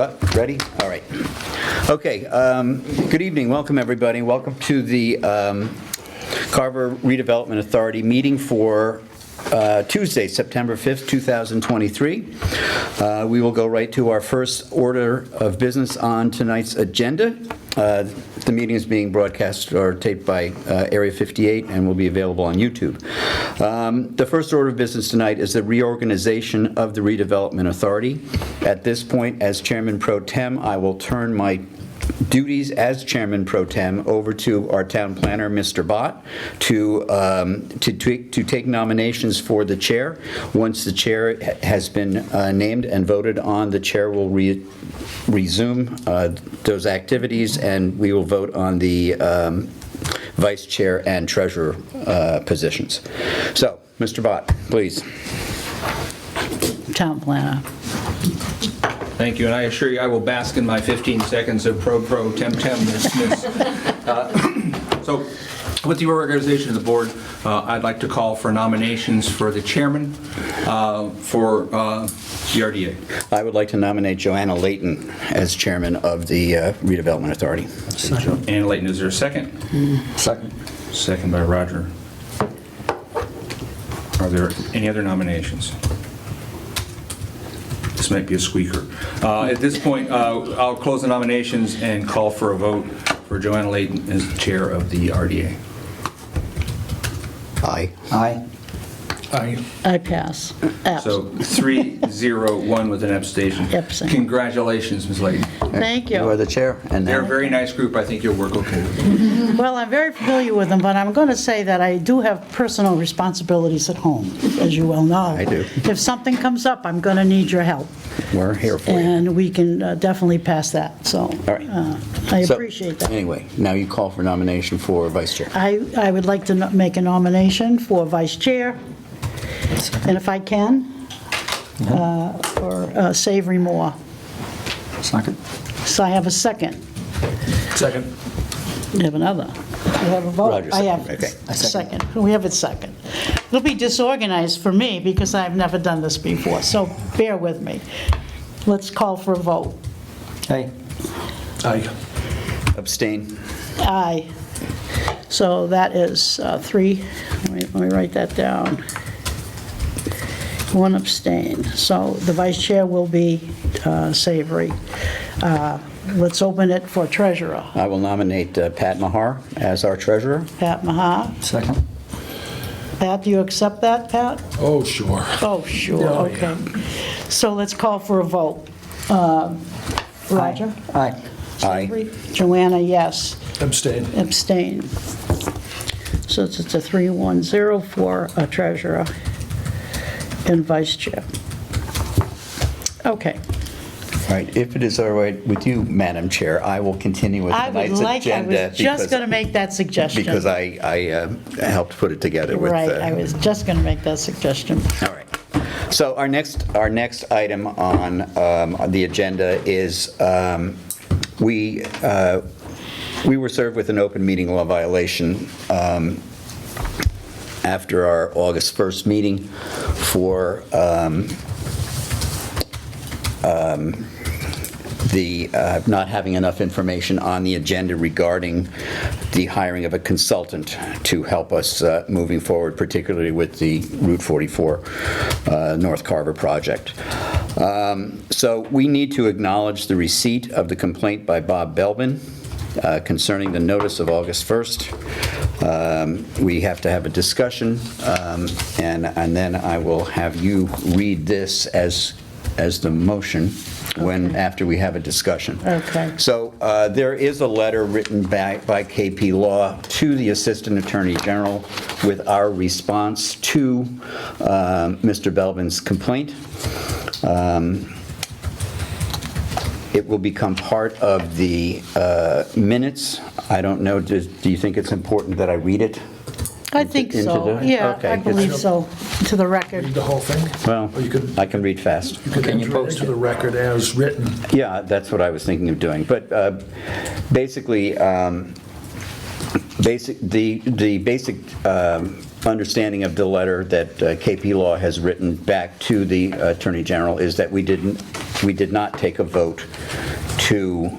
Ready? All right. Okay, good evening. Welcome, everybody. Welcome to the Carver Redevelopment Authority meeting for Tuesday, September 5th, 2023. We will go right to our first order of business on tonight's agenda. The meeting is being broadcast or taped by Area 58 and will be available on YouTube. The first order of business tonight is the reorganization of the Redevelopment Authority. At this point, as Chairman Pro Tem, I will turn my duties as Chairman Pro Tem over to our Town Planner, Mr. Bott, to take nominations for the Chair. Once the Chair has been named and voted on, the Chair will resume those activities, and we will vote on the Vice Chair and Treasurer positions. So, Mr. Bott, please. Town Planner. Thank you, and I assure you I will bask in my 15 seconds of pro-tem-temness. So, with the organization of the board, I'd like to call for nominations for the chairman for the RDA. I would like to nominate Joanna Layton as chairman of the Redevelopment Authority. Second. Anna Layton, is there a second? Second. Second by Roger. Are there any other nominations? This might be a squeaker. At this point, I'll close the nominations and call for a vote for Joanna Layton as the chair of the RDA. Aye. Aye. Aye. I pass. So 3-0-1 with an abstention. Abstain. Congratulations, Ms. Layton. Thank You are you. the chair, and They're a now very nice group. I think you'll work okay with them. Well, I'm very familiar with them, but I'm going to say that I do have personal responsibilities at home, as you well know. I do. If something comes up, I'm going to need your help, we're here for you. and we can definitely pass that, so right. I So, appreciate that. Anyway, now you call for nomination for vice chair. I would like to make a nomination for vice chair, and if I can, for Savory Moore. Second. So I have a second. Second. You have another. You have a vote? Roger, I have second. Okay. a second. We have a second. It'll be disorganized for me because I've never done this before, so bear with me. Let's call for a vote. Aye. Aye. Abstain. Aye. So that is 3. Let me write that down. 1 abstain. So the vice chair will be Savory. Let's open it for treasurer. I will nominate Pat Mahar as our treasurer. Pat Maha. Second. Pat, do you accept that, Pat? Oh, sure. Oh, sure, Oh, okay. So let's call for a vote. Roger? Aye. Aye. Savory? Joanna, yes. Abstain. Abstain. So it's a 3-1-0 for a treasurer and vice chair. Okay. All right, if it is all right with you, Madam Chair, I will continue with I tonight's was agenda. just going to make that suggestion. Because I helped put it together with... Right, I was just going to make that suggestion. All right. So our next item on the agenda is we were served with an open meeting law violation after our August 1st meeting for the not having enough information on the agenda regarding the hiring of a consultant to help us moving forward, particularly with the Route 44 North Carver project. So we need to acknowledge the receipt of the complaint by Bob Belbin concerning the notice of August 1st. We have to have a discussion, and then I will have you read this as the motion after we have a discussion. Okay. So there is a letter written back by KP Law to the Assistant Attorney General with our response to Mr. Belbin's complaint. It will become part of the minutes. I don't know, do you think it's important that I read it? I think Into so, the- yeah, okay. I believe so, to the record. Read the whole thing? Well, Or you could I can read fast. enter it into the record as written. Yeah, that's what I was thinking of doing. But basically, the basic understanding of the letter that KP Law has written back to the Attorney General is that we didn't we did not take a vote to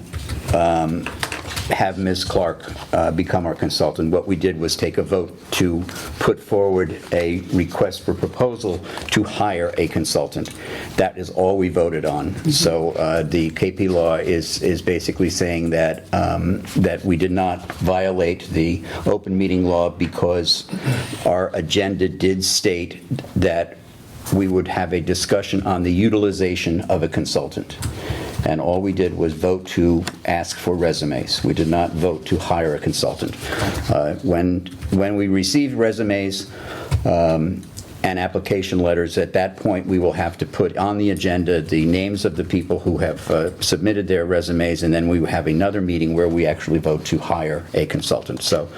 have Ms. Clark become our consultant. What we did was take a vote to put forward a request for proposal to hire a consultant. That is all we voted on. So the KP Law is basically saying that that we did not violate the open meeting law because our agenda did state that we would have a discussion on the utilization of a consultant. And all we did was vote to ask for resumes. We did not vote to hire a consultant. When we received resumes and application letters, at that point, we will have to put on the agenda the names of the people who have submitted their resumes, and then we will have another meeting where we actually vote to hire a consultant. So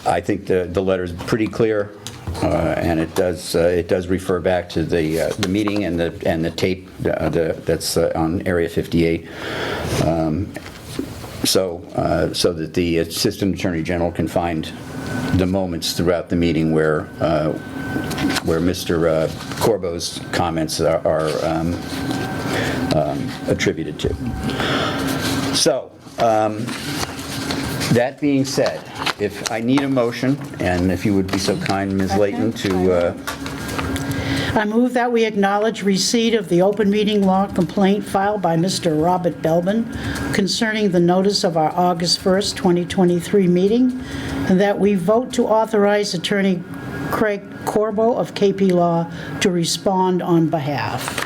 I think the letter is pretty clear. And it does refer back to the meeting and the tape that's on Area 58, so that the Assistant Attorney General can find the moments throughout the meeting where Mr. Corbo's comments are attributed to. So. That being said, if I need a motion, and if you would be so kind, Ms. Layton, to... I move that we acknowledge receipt of the open meeting law complaint filed by Mr. Robert Belbin concerning the notice of our August 1st, 2023 meeting, and that we vote to authorize Attorney Craig Corbo of KP Law to respond on behalf.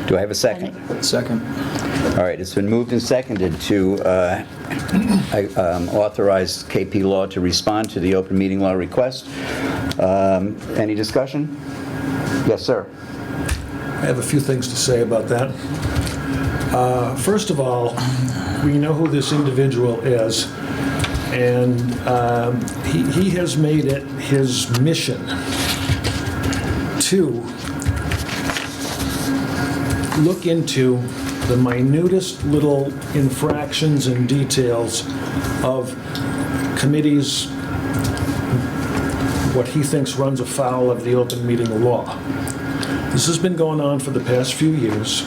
Do I have a second? Second. All right, it's been moved and seconded to authorize KP Law to respond to the open meeting law request. Any discussion? Yes, sir. I have a few things to say about that. First of all, we know who this individual is, and he has made it his mission to look into the minutest little infractions and details of committees, what he thinks runs afoul of the open meeting law. This has been going on for the past few years.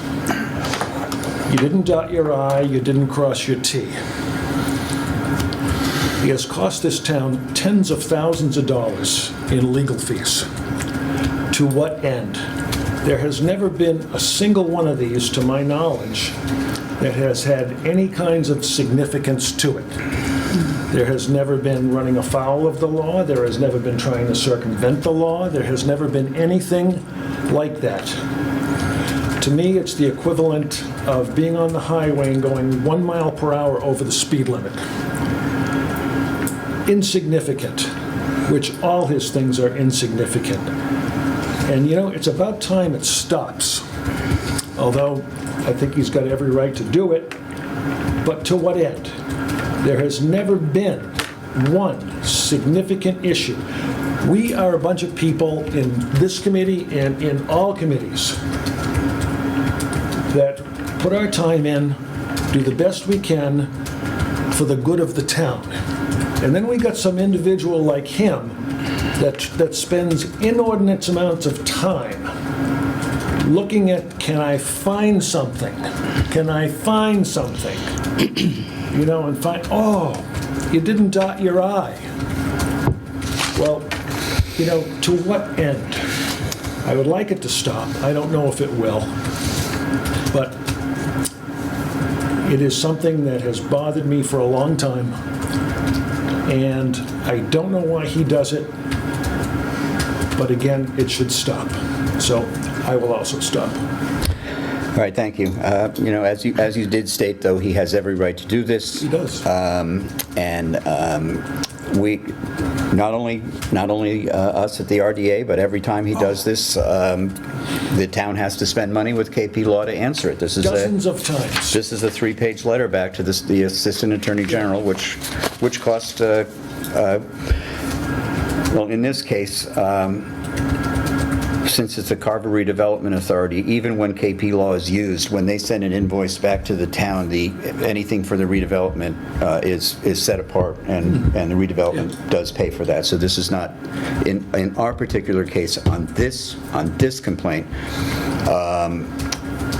You didn't dot your I, you didn't cross your T. He has cost this town tens of thousands of dollars in legal fees. To what end? There has never been a single one of these, to my knowledge, that has had any kinds of significance to it. There has never been running afoul of the law. There has never been trying to circumvent the law. There has never been anything like that. To me, it's the equivalent of being on the highway and going 1 mile per hour over the speed limit. Insignificant, which all his things are insignificant. And, you know, it's about time it stops. Although I think he's got every right to do it. But to what end? There has never been one significant issue. We are a bunch of people in this committee and in all committees that put our time in, do the best we can for the good of the town. And then we got some individual like him that spends inordinate amounts of time looking at, can I find something? Can I find something? You know, and find, oh, you didn't dot your I. Well, you know, to what end? I would like it to stop. I don't know if it will. But it is something that has bothered me for a long time. And I don't know why he does it. But again, it should stop. So I will also stop. All right, thank you. You know, as you did state, though, he has every right to do this. He does. We, not only us at the RDA, but every time he does this, the town has to spend money with KP Law to answer it. This is Dozens of times. This is a 3-page letter back to the Assistant Attorney General, which cost, well, in this case, since it's a Carver Redevelopment Authority, even when KP Law is used, when they send an invoice back to the town, anything for the redevelopment is set apart, and the redevelopment does pay for that. So this is not, in our particular case, on this complaint,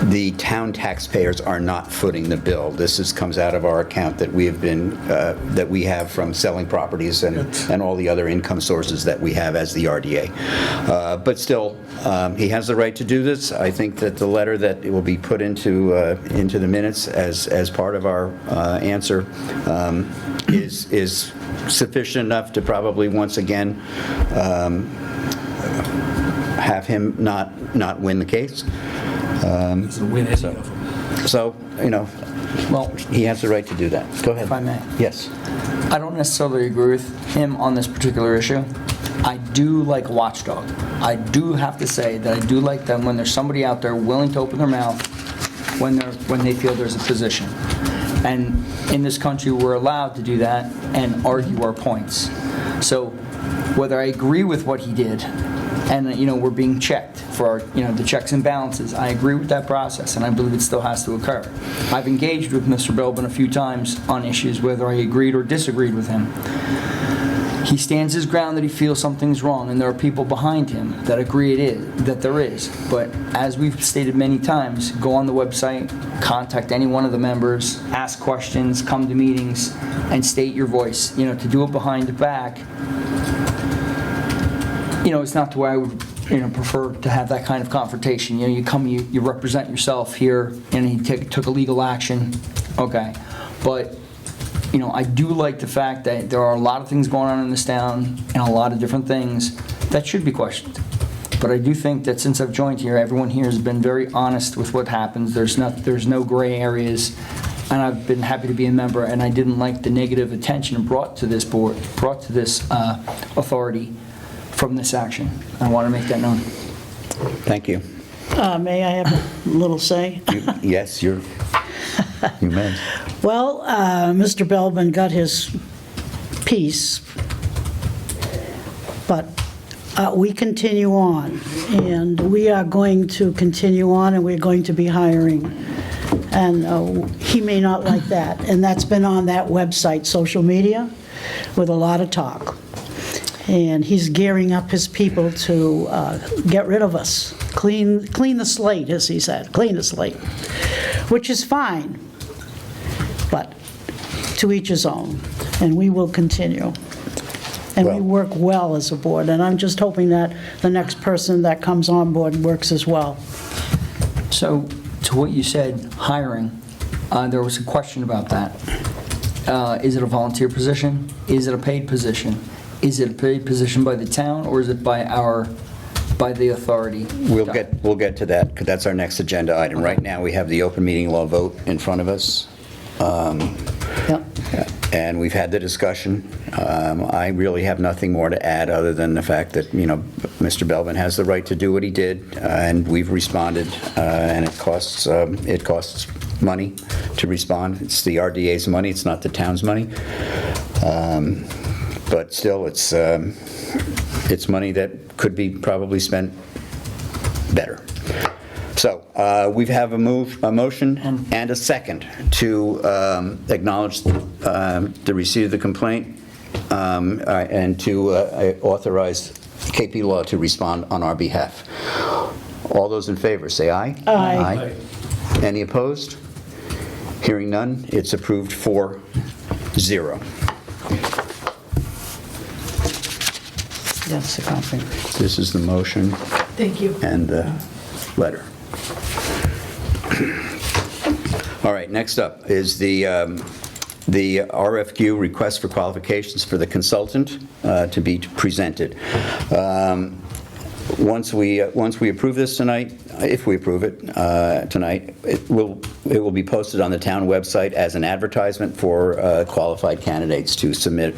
the town taxpayers are not footing the bill. Comes out of our account that we have from selling properties and all the other income sources that we have as the RDA. But still, he has the right to do this. I think that the letter that will be put into the minutes as part of our answer is sufficient enough to probably once again have him not win the case. Doesn't win any of them. So, Well, he has the right to do that. Go ahead. if I may, Yes. I don't necessarily agree with him on this particular issue. I do like a watchdog. I do have to say that I do like them when there's somebody out there willing to open their mouth when they feel there's a position. And in this country, we're allowed to do that and argue our points. So whether I agree with what he did, and we're being checked for our, the checks and balances, I agree with that process, and I believe it still has to occur. I've engaged with Mr. Belbin a few times on issues, whether I agreed or disagreed with him. He stands his ground that he feels something's wrong, and there are people behind him that agree that there is. But as we've stated many times, go on the website, contact any one of the members, ask questions, come to meetings, and state your voice. To do it behind the back, it's not the way I would prefer to have that kind of confrontation. You come, you represent yourself here, and he took a legal action. Okay, but I do like the fact that there are a lot of things going on in this town and a lot of different things that should be questioned. But I do think that since I've joined here, everyone here has been very honest with what happens. There's no gray areas, and I've been happy to be a member. And I didn't like the negative attention brought to this board, brought to this authority from this action. I want to make that known. Thank you. May I have a little say? Yes, you may. Well, Mr. Belbin got his piece, but we continue on, and we are going to continue on, and we're going to be hiring. And he may not like that, and that's been on that website, social media, with a lot of talk. And he's gearing up his people to get rid of us, clean the slate, as he said, clean the slate, which is fine, but to each his own, and we will continue. And we work well as a board, and I'm just hoping that the next person that comes on board works as well. So, to what you said, hiring, there was a question about that. Is it a volunteer position? Is it a paid position? Is it a paid position by the town, or is it by the authority? We'll get to that, because that's our next agenda item. Right now, we have the open meeting law vote in front of us. Yep. And we've had the discussion. I really have nothing more to add other than the fact that, Mr. Belbin has the right to do what he did, and we've responded, and it costs money to respond. It's the RDA's money, it's not the town's money. But still, it's money that could be probably spent better. So we have a motion and a second to acknowledge the receipt of the complaint and to authorize KP Law to respond on our behalf. All those in favor, say aye. Aye. Any opposed? Hearing none, it's approved 4-0. That's the copy. This is the motion Thank you. and the letter. All right, next up is the RFQ, request for qualifications for the consultant, to be presented. Once we approve this tonight, if we approve it tonight, it will be posted on the town website as an advertisement for qualified candidates to submit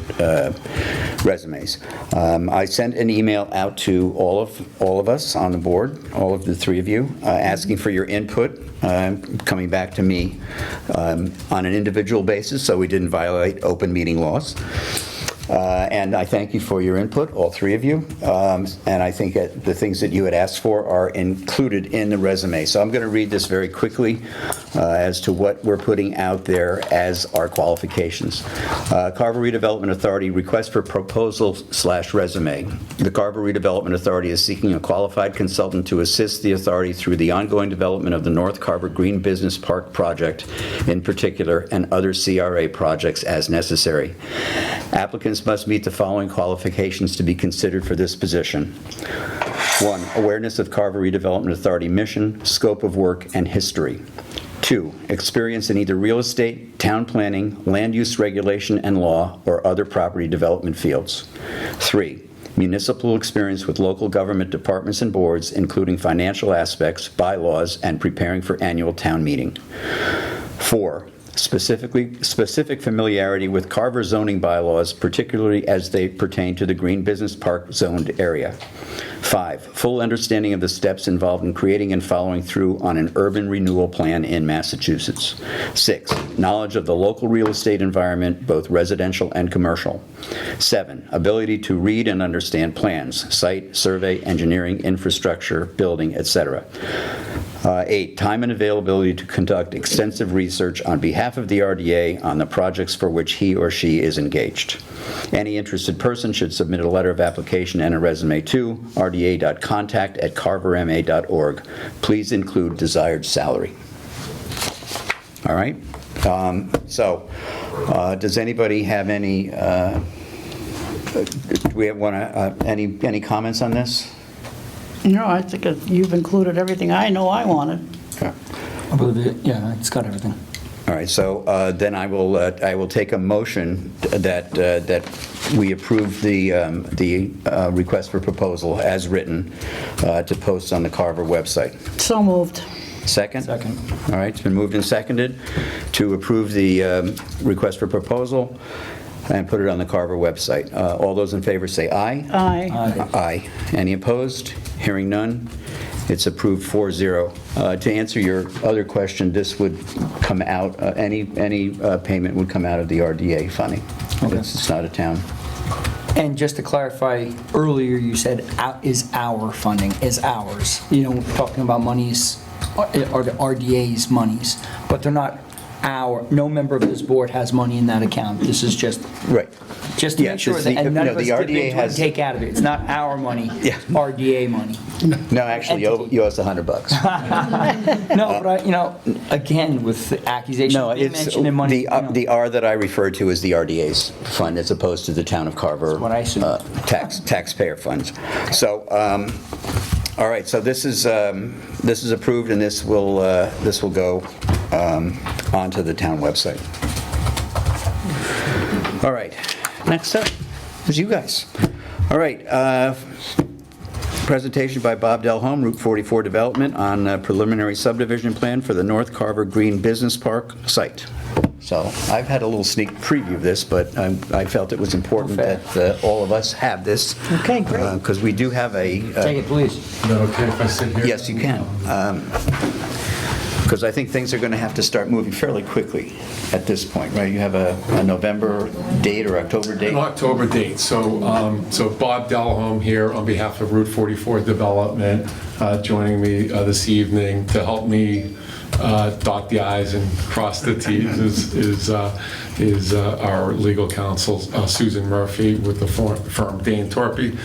resumes. I sent an email out to all of us on the board, all of the three of you, asking for your input, coming back to me on an individual basis, so we didn't violate open meeting laws. And I thank you for your input, all three of you. And I think that the things that you had asked for are included in the resume. So I'm going to read this very quickly as to what we're putting out there as our qualifications. Carver Redevelopment Authority request for proposal/resume. The Carver Redevelopment Authority is seeking a qualified consultant to assist the authority through the ongoing development of the North Carver Green Business Park project in particular and other CRA projects as necessary. Applicants must meet the following qualifications to be considered for this position. 1, awareness of Carver Redevelopment Authority mission, scope of work, and history. 2, experience in either real estate, town planning, land use regulation and law, or other property development fields. 3, municipal experience with local government departments and boards, including financial aspects, bylaws, and preparing for annual town meeting. 4, specific familiarity with Carver zoning bylaws, particularly as they pertain to the Green Business Park zoned area. 5, full understanding of the steps involved in creating and following through on an urban renewal plan in Massachusetts. 6, knowledge of the local real estate environment, both residential and commercial. 7, ability to read and understand plans, site, survey, engineering, infrastructure, building, etc. 8, time and availability to conduct extensive research on behalf of the RDA on the projects for which he or she is engaged. Any interested person should submit a letter of application and a resume to rda.contact@carverma.org. Please include desired salary. All right? Does anybody have any, do we want any comments on this? No, I think you've included everything I know I wanted. Okay. I believe it, yeah, it's got everything. All right, so then I will take a motion that we approve the request for proposal as written to post on the Carver website. So moved. Second? Second. All right, it's been moved and seconded to approve the request for proposal and put it on the Carver website. All those in favor say aye. Aye. Aye. Any opposed? Hearing none. It's approved 4-0. To answer your other question, this would come out, any payment would come out of the RDA funding. Okay. It's not a town. And just to clarify, earlier you said is our funding, is ours. You know, we're talking about monies, are the RDA's monies, but they're not no member of this board has money in that account. This is just Right. Just to Yes, make sure it's that, the- and none no, of us the dip RDA into it and has- take out of it. It's not our money, Yeah. RDA money. No, actually, you owe us $100. No, but again, with the accusation No, being it's mentioned in money. the R that I referred to is the RDA's fund as opposed to the town of Carver what I assumed. taxpayer funds. So, all right, so this is approved, and this will go onto the town website. All right, next up is you guys. All right, presentation by Bob Delhomme, Route 44 Development on preliminary subdivision plan for the North Carver Green Business Park site. So I've had a little sneak preview of this, but I felt it was important that all of us have this. Okay, great. Because we do have a... Take it, please. Is that okay if I sit here? Yes, you can. Because I think things are going to have to start moving fairly quickly at this point, right? You have a November date or October date? An October date. So Bob Delhomme here on behalf of Route 44 Development, joining me this evening to help me dot the i's and cross the t's is our legal counsel, Susan Murphy, with the firm Dane Torpy.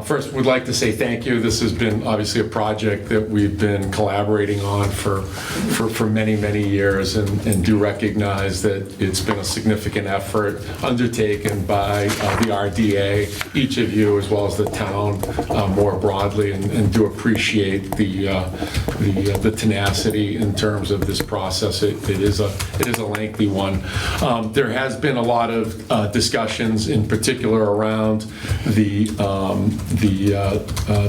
First, we'd like to say thank you. This has been obviously a project that we've been collaborating on for many, many years, and do recognize that it's been a significant effort undertaken by the RDA, each of you, as well as the town more broadly, and do appreciate the tenacity in terms of this process. It is a lengthy one. There has been a lot of discussions, in particular around the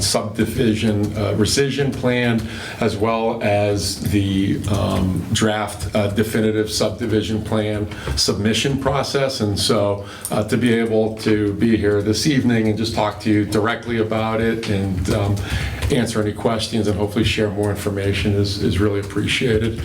subdivision rescission plan, as well as the draft definitive subdivision plan submission process. And so to be able to be here this evening and just talk to you directly about it and answer any questions and hopefully share more information is really appreciated. appreciated.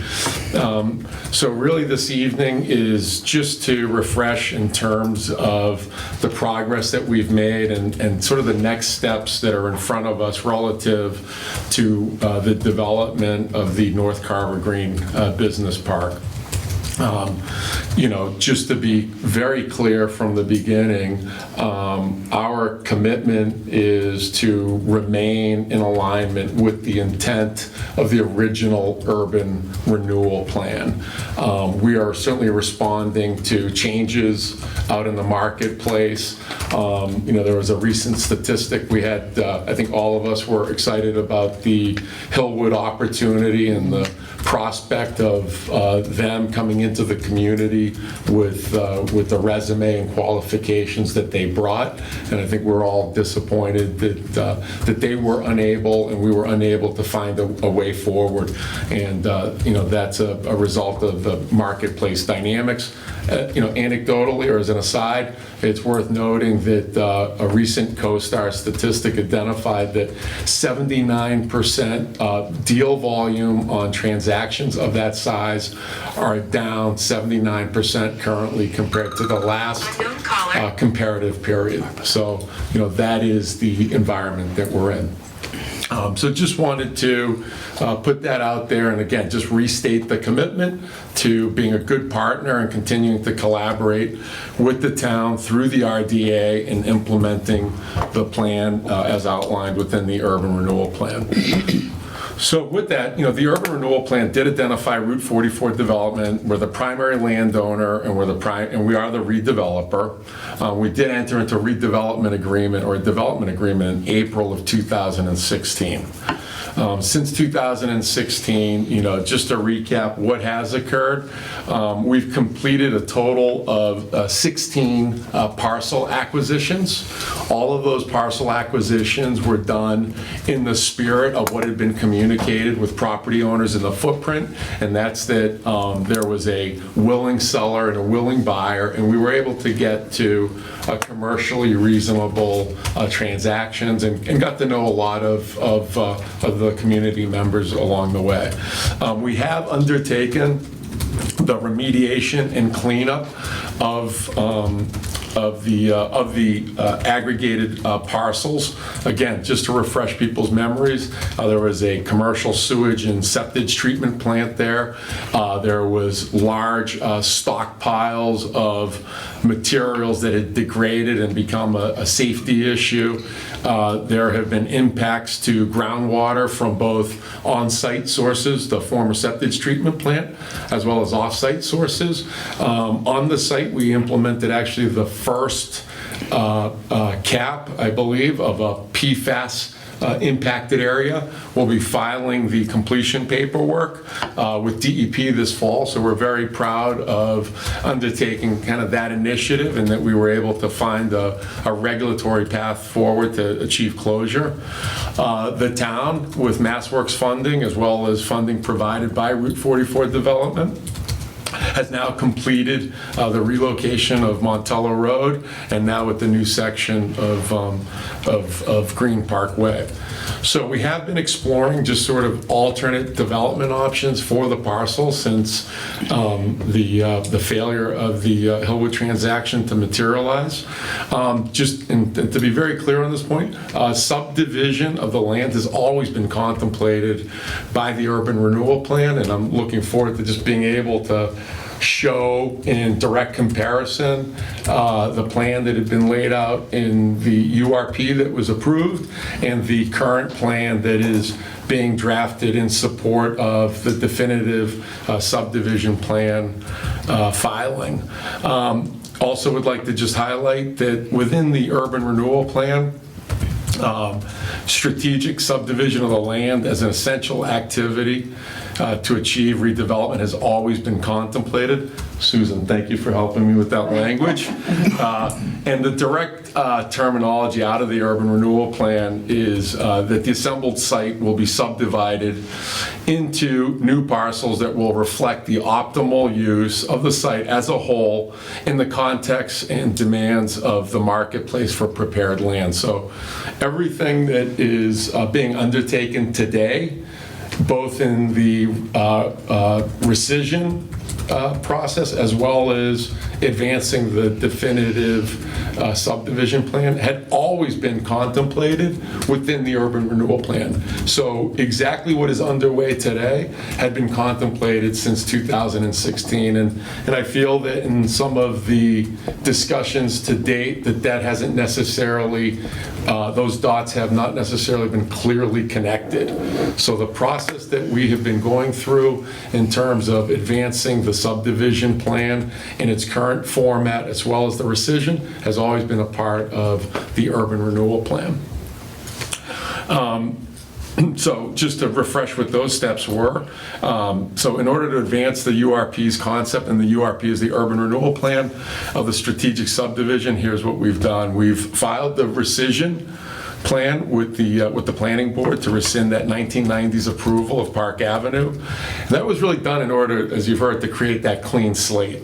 So really this evening is just to refresh in terms of the progress that we've made and sort of the next steps that are in front of us relative to the development of the North Carver Green Business Park. Just to be very clear from the beginning, our commitment is to remain in alignment with the intent of the original urban renewal plan. We are certainly responding to changes out in the marketplace. There was a recent statistic we had, I think all of us were excited about the Hillwood opportunity and the prospect of them coming into the community with the resume and qualifications that they brought. And I think we're all disappointed that they were unable and we were unable to find a way forward. And that's a result of the marketplace dynamics. Anecdotally, or as an aside, it's worth noting that a recent CoStar statistic identified that 79% deal volume on transactions of that size are down 79% currently compared to the last comparative period. So, that is the environment that we're in. So just wanted to put that out there and again, just restate the commitment to being a good partner and continuing to collaborate with the town through the RDA in implementing the plan as outlined within the urban renewal plan. So with that, the urban renewal plan did identify Route 44 development. We're the primary landowner and we are the redeveloper. We did enter into a redevelopment agreement or a development agreement in April of 2016. Since 2016, just to recap what has occurred, we've completed a total of 16 parcel acquisitions. All of those parcel acquisitions were done in the spirit of what had been communicated with property owners in the footprint, and that's that there was a willing seller and a willing buyer, and we were able to get to commercially reasonable transactions and got to know a lot of the community members along the way. We have undertaken the remediation and cleanup of the aggregated parcels. Again, just to refresh people's memories, there was a commercial sewage and septage treatment plant there. There was large stockpiles of materials that had degraded and become a safety issue. There have been impacts to groundwater from both on-site sources, the former septage treatment plant, as well as off-site sources. On the site, we implemented actually the first cap, I believe, of a PFAS impacted area. We'll be filing the completion paperwork with DEP this fall, so we're very proud of undertaking kind of that initiative and that we were able to find a regulatory path forward to achieve closure. The town, with MassWorks funding as well as funding provided by Route 44 Development, has now completed the relocation of Montello Road and now with the new section of Green Parkway. So we have been exploring just sort of alternate development options for the parcel since the failure of the Hillwood transaction to materialize. Just and to be very clear on this point, subdivision of the land has always been contemplated by the urban renewal plan, and I'm looking forward to just being able to show in direct comparison the plan that had been laid out in the URP that was approved and the current plan that is being drafted in support of the definitive subdivision plan filing. Also would like to just highlight that within the urban renewal plan, strategic subdivision of the land as an essential activity to achieve redevelopment has always been contemplated. Susan, thank you for helping me with that language. And the direct terminology out of the urban renewal plan is that the assembled site will be subdivided into new parcels that will reflect the optimal use of the site as a whole in the context and demands of the marketplace for prepared land. So everything that is being undertaken today both in the rescission process as well as advancing the definitive subdivision plan had always been contemplated within the urban renewal plan. So exactly what is underway today had been contemplated since 2016. And I feel that in some of the discussions to date that hasn't necessarily, those dots have not necessarily been clearly connected. So the process that we have been going through in terms of advancing the subdivision plan in its current format as well as the rescission has always been a part of the urban renewal plan. So just to refresh what those steps were. So in order to advance the URP's concept, and the URP is the urban renewal plan of the strategic subdivision, here's what we've done. We've filed the rescission plan with the planning board to rescind that 1990s approval of Park Avenue. And that was really done in order, as you've heard, to create that clean slate.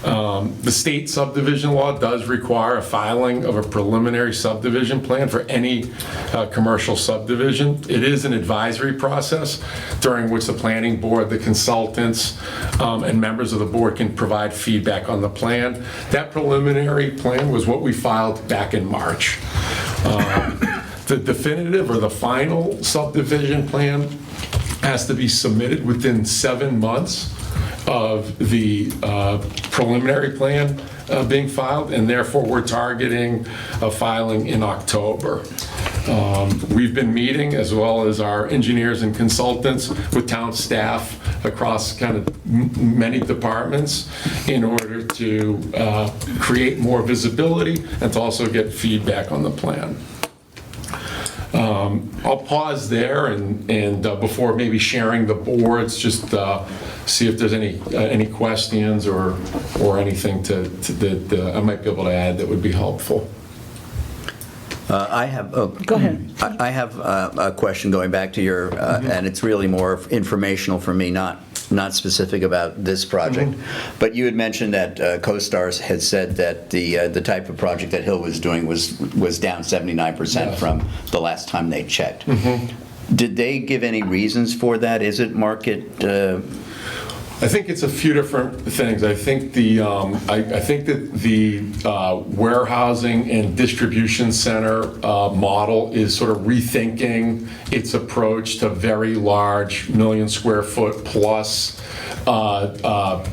The state subdivision law does require a filing of a preliminary subdivision plan for any commercial subdivision. It is an advisory process during which the planning board, the consultants, and members of the board can provide feedback on the plan. That preliminary plan was what we filed back in March. The definitive or the final subdivision plan has to be submitted within 7 months of the preliminary plan being filed, and therefore we're targeting a filing in October. We've been meeting, as well as our engineers and consultants, with town staff across kind of many departments in order to create more visibility and to also get feedback on the plan. I'll pause there and before maybe sharing the boards, just see if there's any questions or anything that I might be able to add that would be helpful. I have, Go ahead. I have a question going back to your, and it's really more informational for me, not specific about this project. But you had mentioned that CoStar had said that the type of project that Hill was doing was down 79% Yes. from the last time they checked. Did they give any reasons for that? Is it market? I think it's a few different things. I think I think that the warehousing and distribution center model is sort of rethinking its approach to very large million square foot plus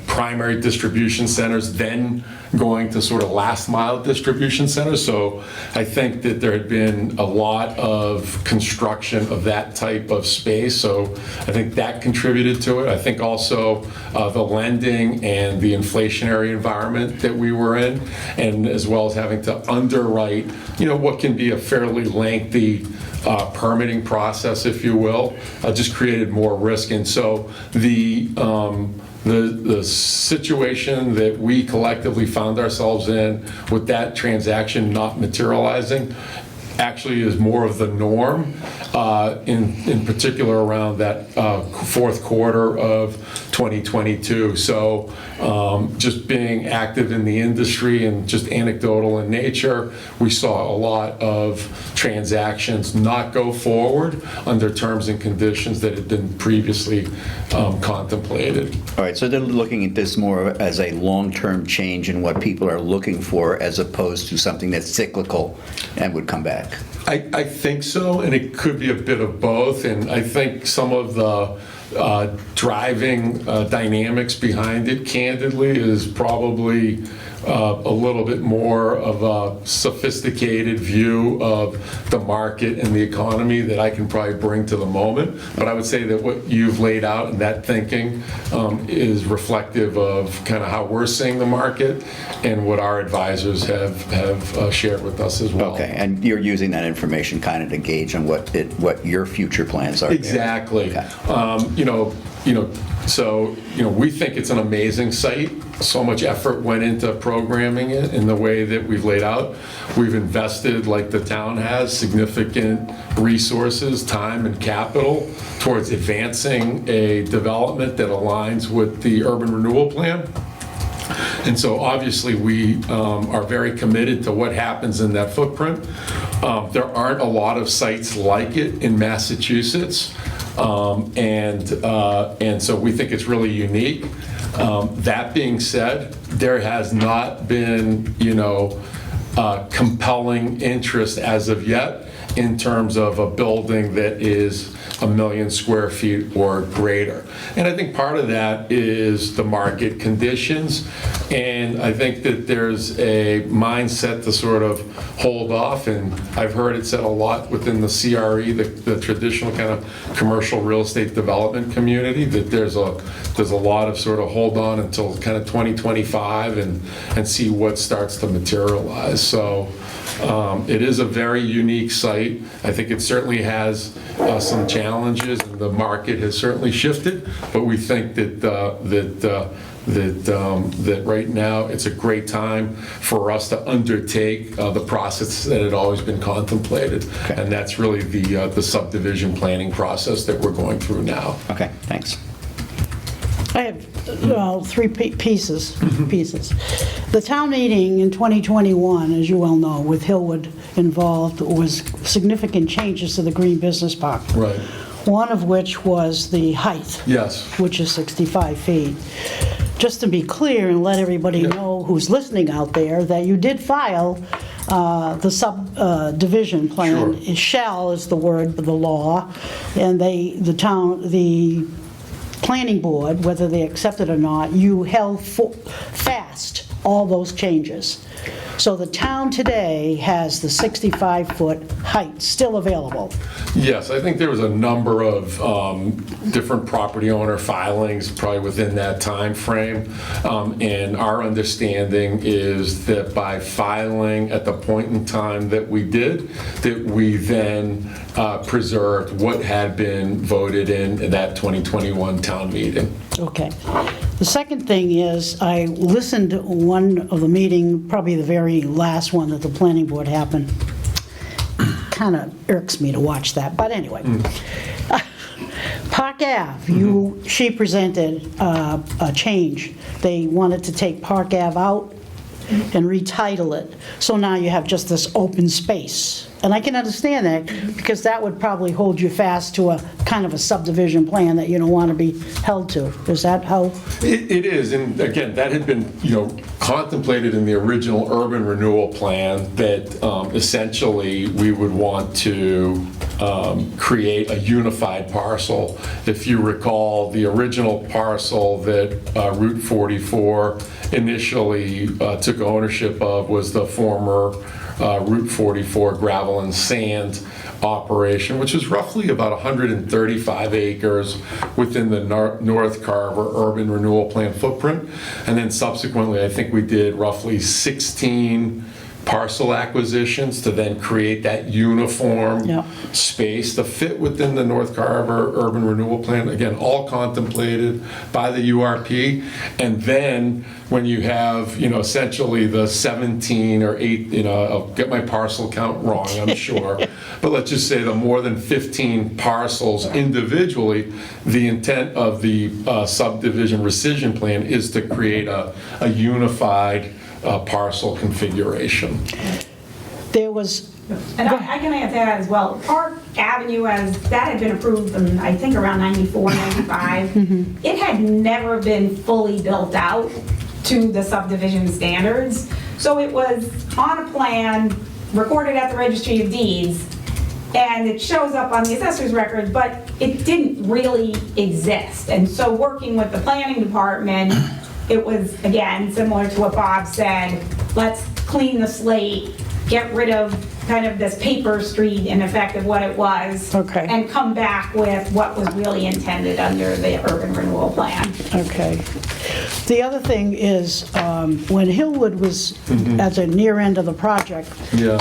primary distribution centers, then going to sort of last mile distribution centers. So I think that there had been a lot of construction of that type of space. So I think that contributed to it. I think also the lending and the inflationary environment that we were in, and as well as having to underwrite, what can be a fairly lengthy permitting process, if you will, just created more risk. And so the situation that we collectively found ourselves in with that transaction not materializing actually is more of the norm, in particular around that fourth quarter of 2022. So just being active in the industry and just anecdotal in nature, we saw a lot of transactions not go forward under terms and conditions that had been previously contemplated. All right, so they're looking at this more as a long-term change in what people are looking for, as opposed to something that's cyclical and would come back. I think so, and it could be a bit of both. And I think some of the driving dynamics behind it, candidly, is probably a little bit more of a sophisticated view of the market and the economy that I can probably bring to the moment. But I would say that what you've laid out and that thinking is reflective of kind of how we're seeing the market and what our advisors have shared with us as well. Okay, and you're using that information kind of to gauge on what your future plans are. Exactly. Okay. So we think it's an amazing site. So much effort went into programming it in the way that we've laid out. We've invested, like the town has, significant resources, time, and capital towards advancing a development that aligns with the urban renewal plan. And so obviously we are very committed to what happens in that footprint. There aren't a lot of sites like it in Massachusetts. And so we think it's really unique. That being said, there has not been, compelling interest as of yet in terms of a building that is 1 million square feet or greater. And I think part of that is the market conditions. And I think that there's a mindset to sort of hold off. And I've heard it said a lot within the CRE, the traditional kind of commercial real estate development community, that there's a lot of sort of hold on until kind of 2025 and see what starts to materialize. So it is a very unique site. I think it certainly has some challenges, and the market has certainly shifted. But we think that right now it's a great time for us to undertake the process that had always been contemplated, and that's really the subdivision planning process that we're going through now. Okay, thanks. I have three pieces. The town meeting in 2021, as you well know, with Hillwood involved, was significant changes to the Green Business Park. Right. One of which was the height. Yes. Which is 65 feet. Just to be clear and let everybody know who's listening out there, that you did file the subdivision plan. Sure. Shall is the word of the law, and the planning board, whether they accept it or not, you held fast all those changes. So the town today has the 65-foot height still available. Yes, I think there was a number of different property owner filings probably within that time frame. And our understanding is that by filing at the point in time that we did, that we then preserved what had been voted in that 2021 town meeting. Okay. The second thing is, I listened to one of the meeting, probably the very last one that the planning board happened. Kind of irks me to watch that, but anyway. Park Ave, she presented a change. They wanted to take Park Ave out and retitle it. So now you have just this open space. And I can understand that, because that would probably hold you fast to a kind of a subdivision plan that you don't want to be held to. Is that how? It is, and again, that had been, contemplated in the original urban renewal plan, that essentially we would want to create a unified parcel. If you recall, the original parcel that Route 44 initially took ownership of was the former Route 44 gravel and sand operation, which is roughly about 135 acres within the North Carver urban renewal plan footprint. And then subsequently, I think we did roughly 16 parcel acquisitions to then create that uniform space to fit within the North Carver urban renewal plan. Again, all contemplated by the URP. And then when you have, essentially the 17 or 8, I'll get my parcel count wrong, I'm sure, but let's just say the more than 15 parcels individually, the intent of the subdivision rescission plan is to create a unified parcel configuration. There was... And I can add that as well. Park Avenue, as that had been approved in, I think, around 94, 95, it had never been fully built out to the subdivision standards. So it was on a plan, recorded at the Registry of Deeds, and it shows up on the assessor's records, but it didn't really exist. And so working with the planning department, it was, again, similar to what Bob said, let's clean the slate, get rid of kind of this paper street in effect of what it was, and come back with what was really intended under the urban renewal plan. Okay. The other thing is, when Hillwood was at the near end of the project,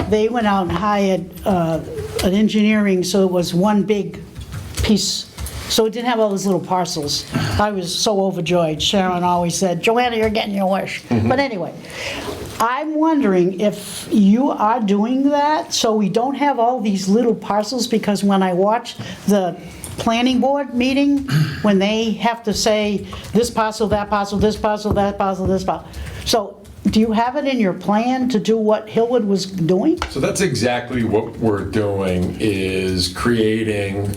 they went out and hired an engineering, so it was one big piece. So it didn't have all those little parcels. I was so overjoyed. Sharon always said, Joanna, you're getting your wish. But anyway, I'm wondering if you are doing that so we don't have all these little parcels, because when I watch the planning board meeting, when they have to say this parcel, that parcel, this parcel, that parcel, this parcel. So do you have it in your plan to do what Hillwood was doing? So that's exactly what we're doing, is creating,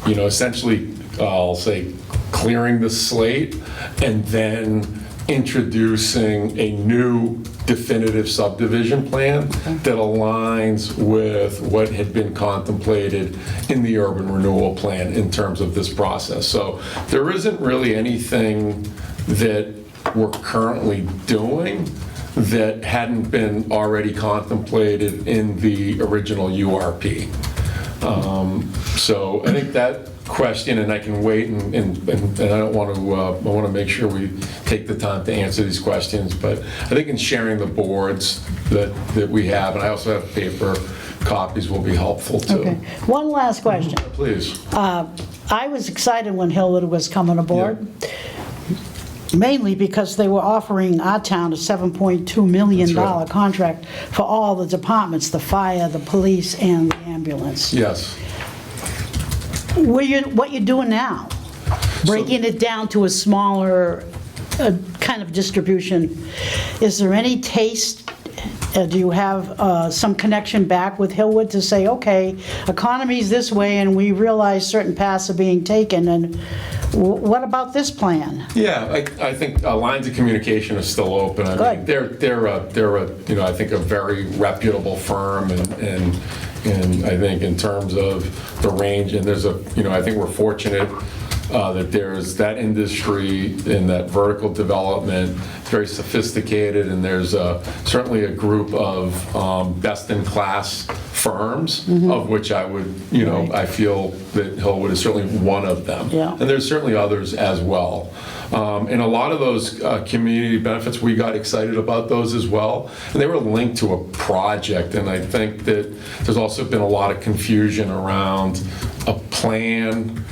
essentially, I'll say, clearing the slate and then introducing a new definitive subdivision plan that aligns with what had been contemplated in the urban renewal plan in terms of this process. So there isn't really anything that we're currently doing that hadn't been already contemplated in the original URP. So I think that question, and I can wait, and I don't want to, I want to make sure we take the time to answer these questions, but I think in sharing the boards that we have, and I also have paper copies, will be helpful too. Okay. One last question. Please. I was excited when Hillwood was coming aboard, mainly because they were offering our town a $7.2 million That's right. contract for all the departments, the fire, the police, and the ambulance. Yes. What you're doing now? Breaking it down to a smaller kind of distribution. Is there any taste? Do you have some connection back with Hillwood to say, okay, economy's this way and we realize certain paths are being taken, and what about this plan? Yeah, I think lines of communication are still open. I mean, Good. they're a I think a very reputable firm, and I think in terms of the range, and there's I think we're fortunate that there's that industry in that vertical development. It's very sophisticated, and there's certainly a group of best-in-class firms, of which I would, I feel that Hillwood is certainly one of them. Yeah. And there's certainly others as well. And a lot of those community benefits, we got excited about those as well. And they were linked to a project, and I think that there's also been a lot of confusion around a plan,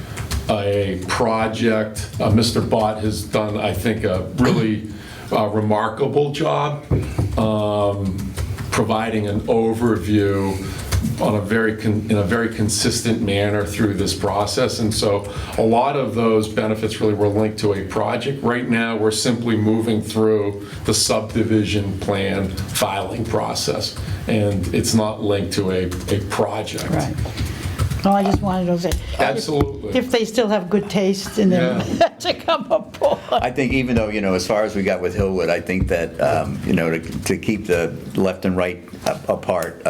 a project. Mr. Bott has done, I think, a really remarkable job providing an overview on in a very consistent manner through this process. And so a lot of those benefits really were linked to a project. Right now, we're simply moving through the subdivision plan filing process, and it's not linked to a project. Right. Well, I just wanted to say. Absolutely. If they still have good taste in them to come aboard. I think even though, as far as we got with Hillwood, I think that, to keep the left and right apart,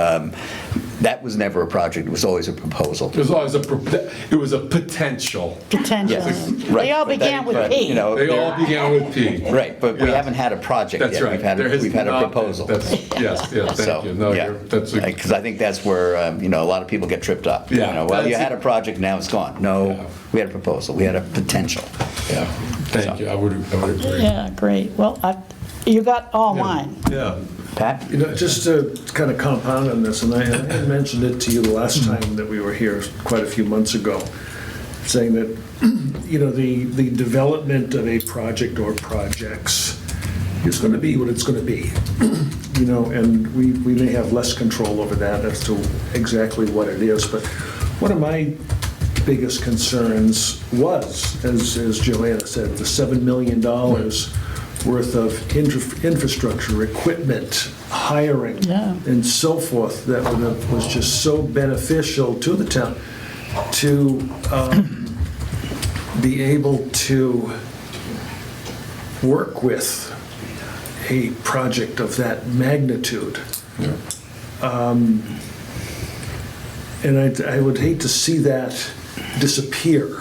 that was never a project, it was always a proposal. It was always it was a potential. Potential. Yes, They right, all but began with P. They all began with P. Right, but we Yeah. haven't had a project yet. That's right. We've had a proposal. Yes, thank you. No, that's a. Because I think that's where, a lot of people get tripped up. Yeah. Well, you That's had a project, now it's gone. No, Yeah. we had a proposal, we had a potential. Yeah, thank you. I would agree. Yeah, great. Well, you got all mine. Yeah. Pat? Just to kind of compound on this, and I had mentioned it to you the last time that we were here quite a few months ago, saying that, the development of a project or projects is going to be what it's going to be. And we may have less control over that as to exactly what it is, but one of my biggest concerns was, as Joanna said, the $7 million worth of infrastructure, equipment, hiring, and so forth that was just so beneficial to the town to be able to work with a project of that magnitude. And I would hate to see that disappear.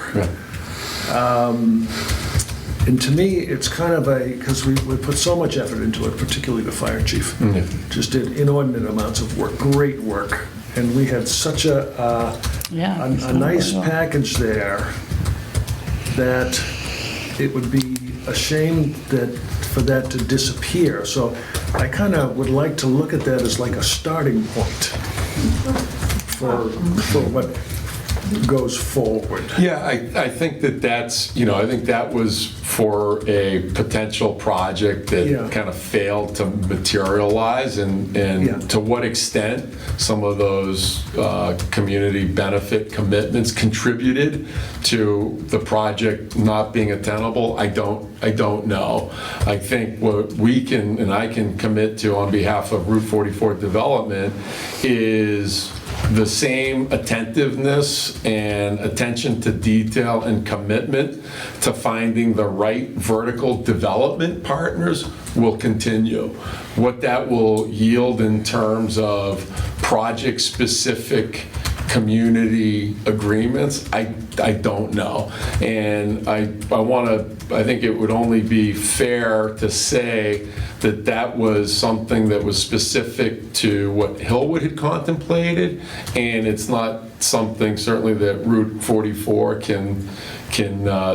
And to me, it's kind of because we put so much effort into it, particularly the fire chief. Just did inordinate amounts of work, great work. And we had such a nice package there that it would be a shame for that to disappear. So I kind of would like to look at that as like a starting point for goes forward. Yeah, I think that's, I think that was for a potential project Yeah. that kind of failed to materialize, and Yeah. to what extent some of those community benefit commitments contributed to the project not being attainable, I don't know. I think what we can, and I can commit to on behalf of Route 44 Development, is the same attentiveness and attention to detail and commitment to finding the right vertical development partners will continue. What that will yield in terms of project-specific community agreements, I don't know. And I think it would only be fair to say that that was something that was specific to what Hillwood had contemplated, and it's not something certainly that Route 44 can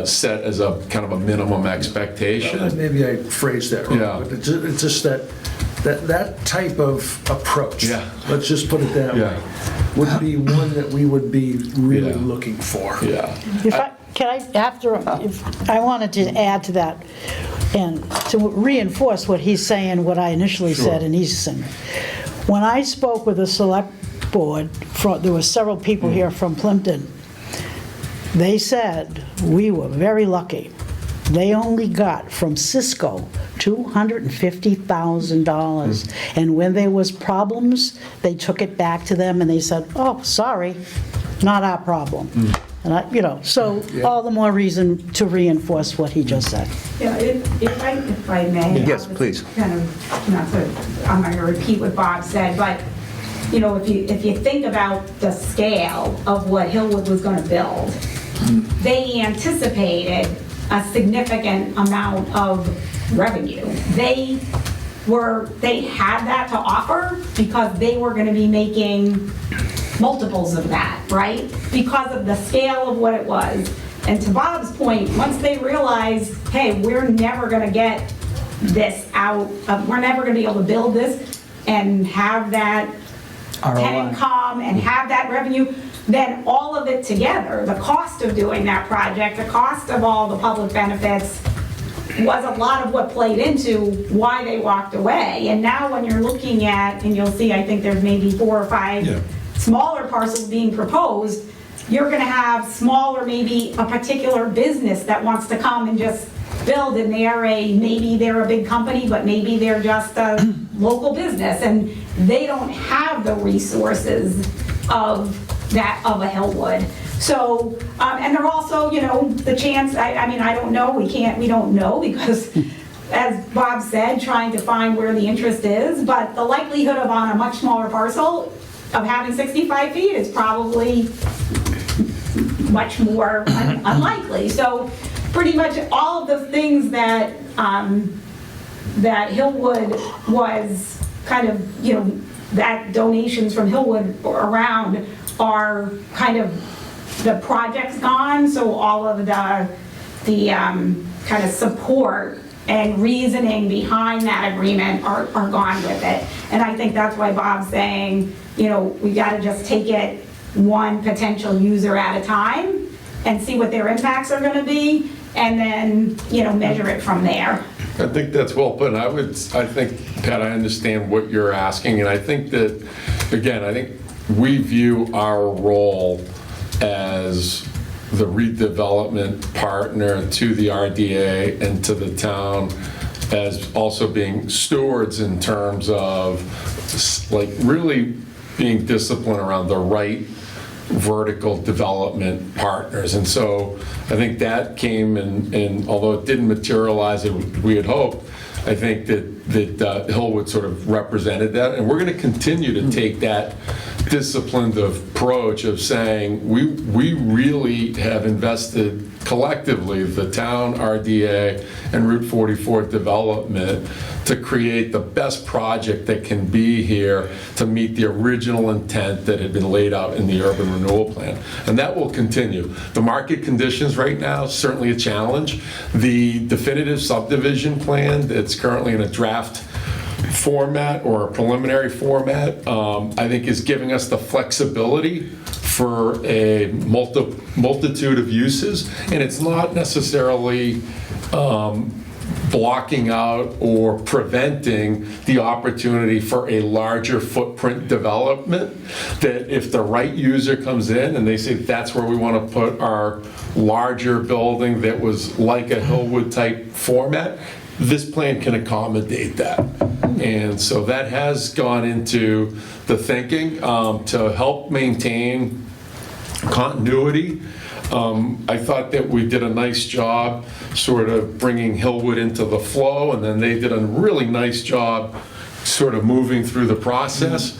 set as a kind of a minimum expectation. Maybe I phrased that wrong, Yeah. but it's just that type of approach, Yeah. let's just put it that Yeah. way, would be one that we would be really Yeah. looking for. Yeah. I wanted to add to that and to reinforce what he's saying, what I initially said in Easton. When I spoke with the select board, there were several people here from Plimpton, they said we were very lucky. They only got from Cisco $250,000. And when there was problems, they took it back to them and they said, oh, sorry, not our problem. And so all the more reason to reinforce what he just said. Yeah, if I may. Yes, I'll just please. Kind of, I'm not going to repeat what Bob said, but, if you think about the scale of what Hillwood was going to build, they anticipated a significant amount of revenue. They had that to offer because they were going to be making multiples of that, right? Because of the scale of what it was. And to Bob's point, once they realized, hey, we're never going to get this out, we're never going to be able to build this and have that tenant come and have that revenue, then all of it together, the cost of doing that project, the cost of all the public benefits, was a lot of what played into why they walked away. And now when you're looking at, and you'll see, I think there's maybe 4 or 5 smaller parcels being proposed, you're gonna have smaller, maybe a particular business that wants to come and just build, and maybe they're a big company, but maybe they're just a local business, and they don't have the resources of a Hillwood. So, and they're also, the chance, I mean, I don't know, we don't know, because as Bob said, trying to find where the interest is, but the likelihood of on a much smaller parcel of having 65 feet is probably much more unlikely. So pretty much all of the things that Hillwood was kind of, that donations from Hillwood around are kind of, the project's gone, so all of the kind of support and reasoning behind that agreement are gone with it. And I think that's why Bob's saying, we gotta just take it one potential user at a time and see what their impacts are gonna be, and then, measure it from there. I think that's well put. I think, Pat, I understand what you're asking, and I think that, again, I think we view our role as the redevelopment partner to the RDA and to the town as also being stewards in terms of really being disciplined around the right vertical development partners. And so I think that came, and although it didn't materialize as we had hoped, I think that Hillwood sort of represented that, and we're going to continue to take that disciplined approach of saying we really have invested collectively, the town, RDA, and Route 44 development, to create the best project that can be here to meet the original intent that had been laid out in the urban renewal plan. And that will continue. The market conditions right now, certainly a challenge. The definitive subdivision plan that's currently in a draft format or a preliminary format, I think is giving us the flexibility for a multitude of uses, and it's not necessarily blocking out or preventing the opportunity for a larger footprint development, that if the right user comes in and they say that's where we want to put our larger building that was like a Hillwood type format, this plan can accommodate that. And so that has gone into the thinking to help maintain continuity. I thought that we did a nice job sort of bringing Hillwood into the flow, and then they did a really nice job sort of moving through the process.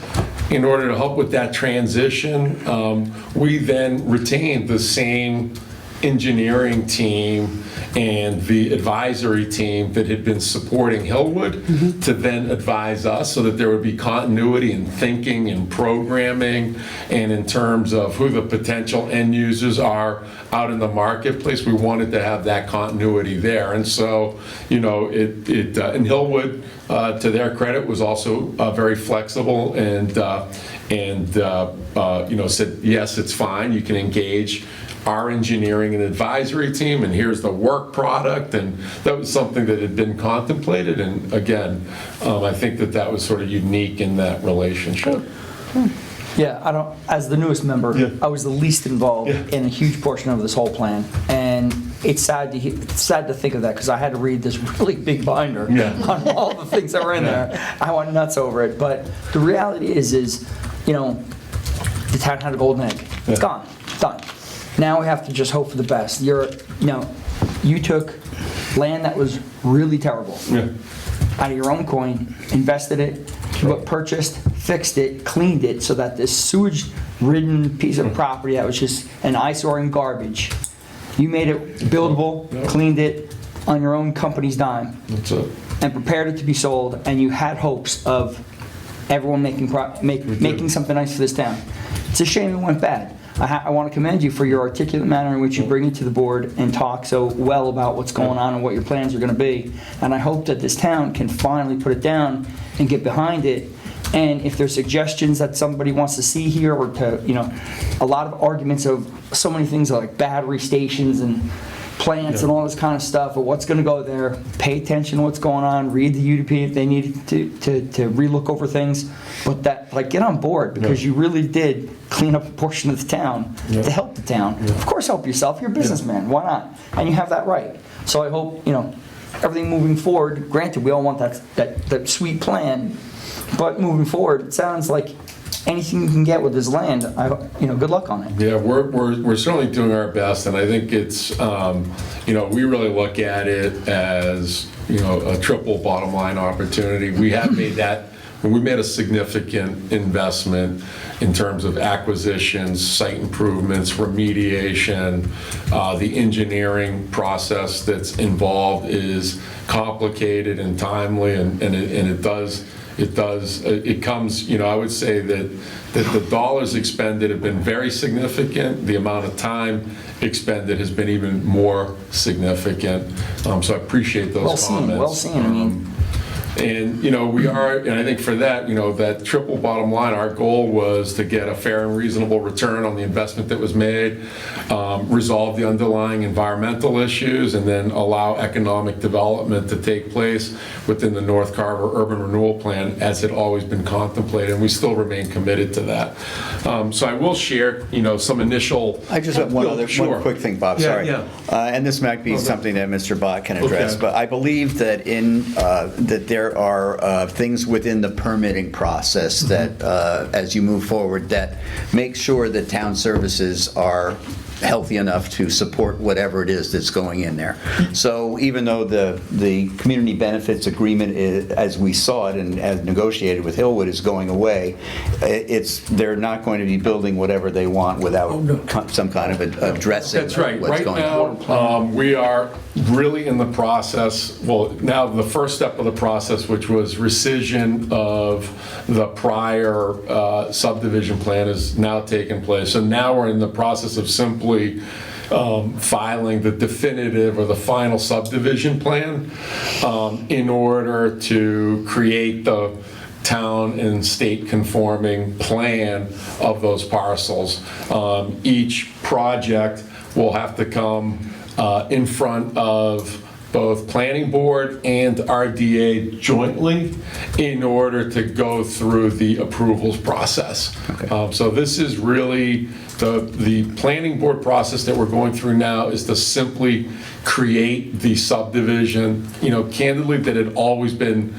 In order to help with that transition, we then retained the same engineering team and the advisory team that had been supporting Hillwood to then advise us, so that there would be continuity in thinking and programming, and in terms of who the potential end users are out in the marketplace. We wanted to have that continuity there. And so, and Hillwood, to their credit, was also very flexible and said, yes, it's fine, you can engage our engineering and advisory team, and here's the work product. And that was something that had been contemplated, and again, I think that was sort of unique in that relationship. Yeah, as the newest member, Yeah. I was the least involved Yeah. in a huge portion of this whole plan. And it's sad to think of that, because I had to read this really big binder Yeah. on all the things that were in there. I went nuts over it. But the reality is, the town had a golden egg. It's gone. It's done. Now we have to just hope for the best. You took land that was really terrible out of your own coin, invested it, purchased, fixed it, cleaned it, so that this sewage-ridden piece of property that was just an eyesore and garbage, you made it buildable, cleaned it on your own company's dime, That's it. and prepared it to be sold, and you had hopes of everyone making something nice for this town. It's a shame it went bad. I want to commend you for your articulate manner in which you bring it to the board and talk so well about what's going on and what your plans are going to be. And I hope that this town can finally put it down and get behind it. And if there's suggestions that somebody wants to see here, or to, a lot of arguments of so many things like battery stations and plants and all this kind of stuff, or what's going to go there, pay attention to what's going on, read the UDP if they need to relook over things, but get on board, because you really did clean up a portion of the town to help the town. Of course, help yourself. You're a businessman. Why not? And you have that right. So I hope, everything moving forward, granted, we all want that sweet plan, but moving forward, it sounds like anything you can get with this land, good luck on it. Yeah, we're certainly doing our best, and I think it's, we really look at it as, a triple bottom line opportunity. We have made that, when we made a significant investment in terms of acquisitions, site improvements, remediation, the engineering process that's involved is complicated and timely, and it comes, I would say that the dollars expended have been very significant. The amount of time expended has been even more significant. So I appreciate those comments. Well seen. And, we are, and I think for that, that triple bottom line, our goal was to get a fair and reasonable return on the investment that was made, resolve the underlying environmental issues, and then allow economic development to take place within the North Carver Urban Renewal Plan as it always been contemplated, and we still remain committed to that. So I will share, some initial. I just have one quick thing, Bob, sorry. Yeah. And this might be something that Mr. Bott can address, Okay. but I believe that that there are things within the permitting process that, as you move forward, that make sure that town services are healthy enough to support whatever it is that's going in there. So even though the community benefits agreement, as we saw it and as negotiated with Hillwood, is going away, they're not going to be building whatever they want without some kind of addressing That's right. what's Right going on. now, we are really in the process, now the first step of the process, which was rescission of the prior subdivision plan, is now taken place. So now we're in the process of simply filing the definitive or the final subdivision plan in order to create the town and state conforming plan of those parcels. Each project will have to come in front of both planning board and RDA jointly in order to go through the approvals process. So this is really the planning board process that we're going through now is to simply create the subdivision, candidly, that had always been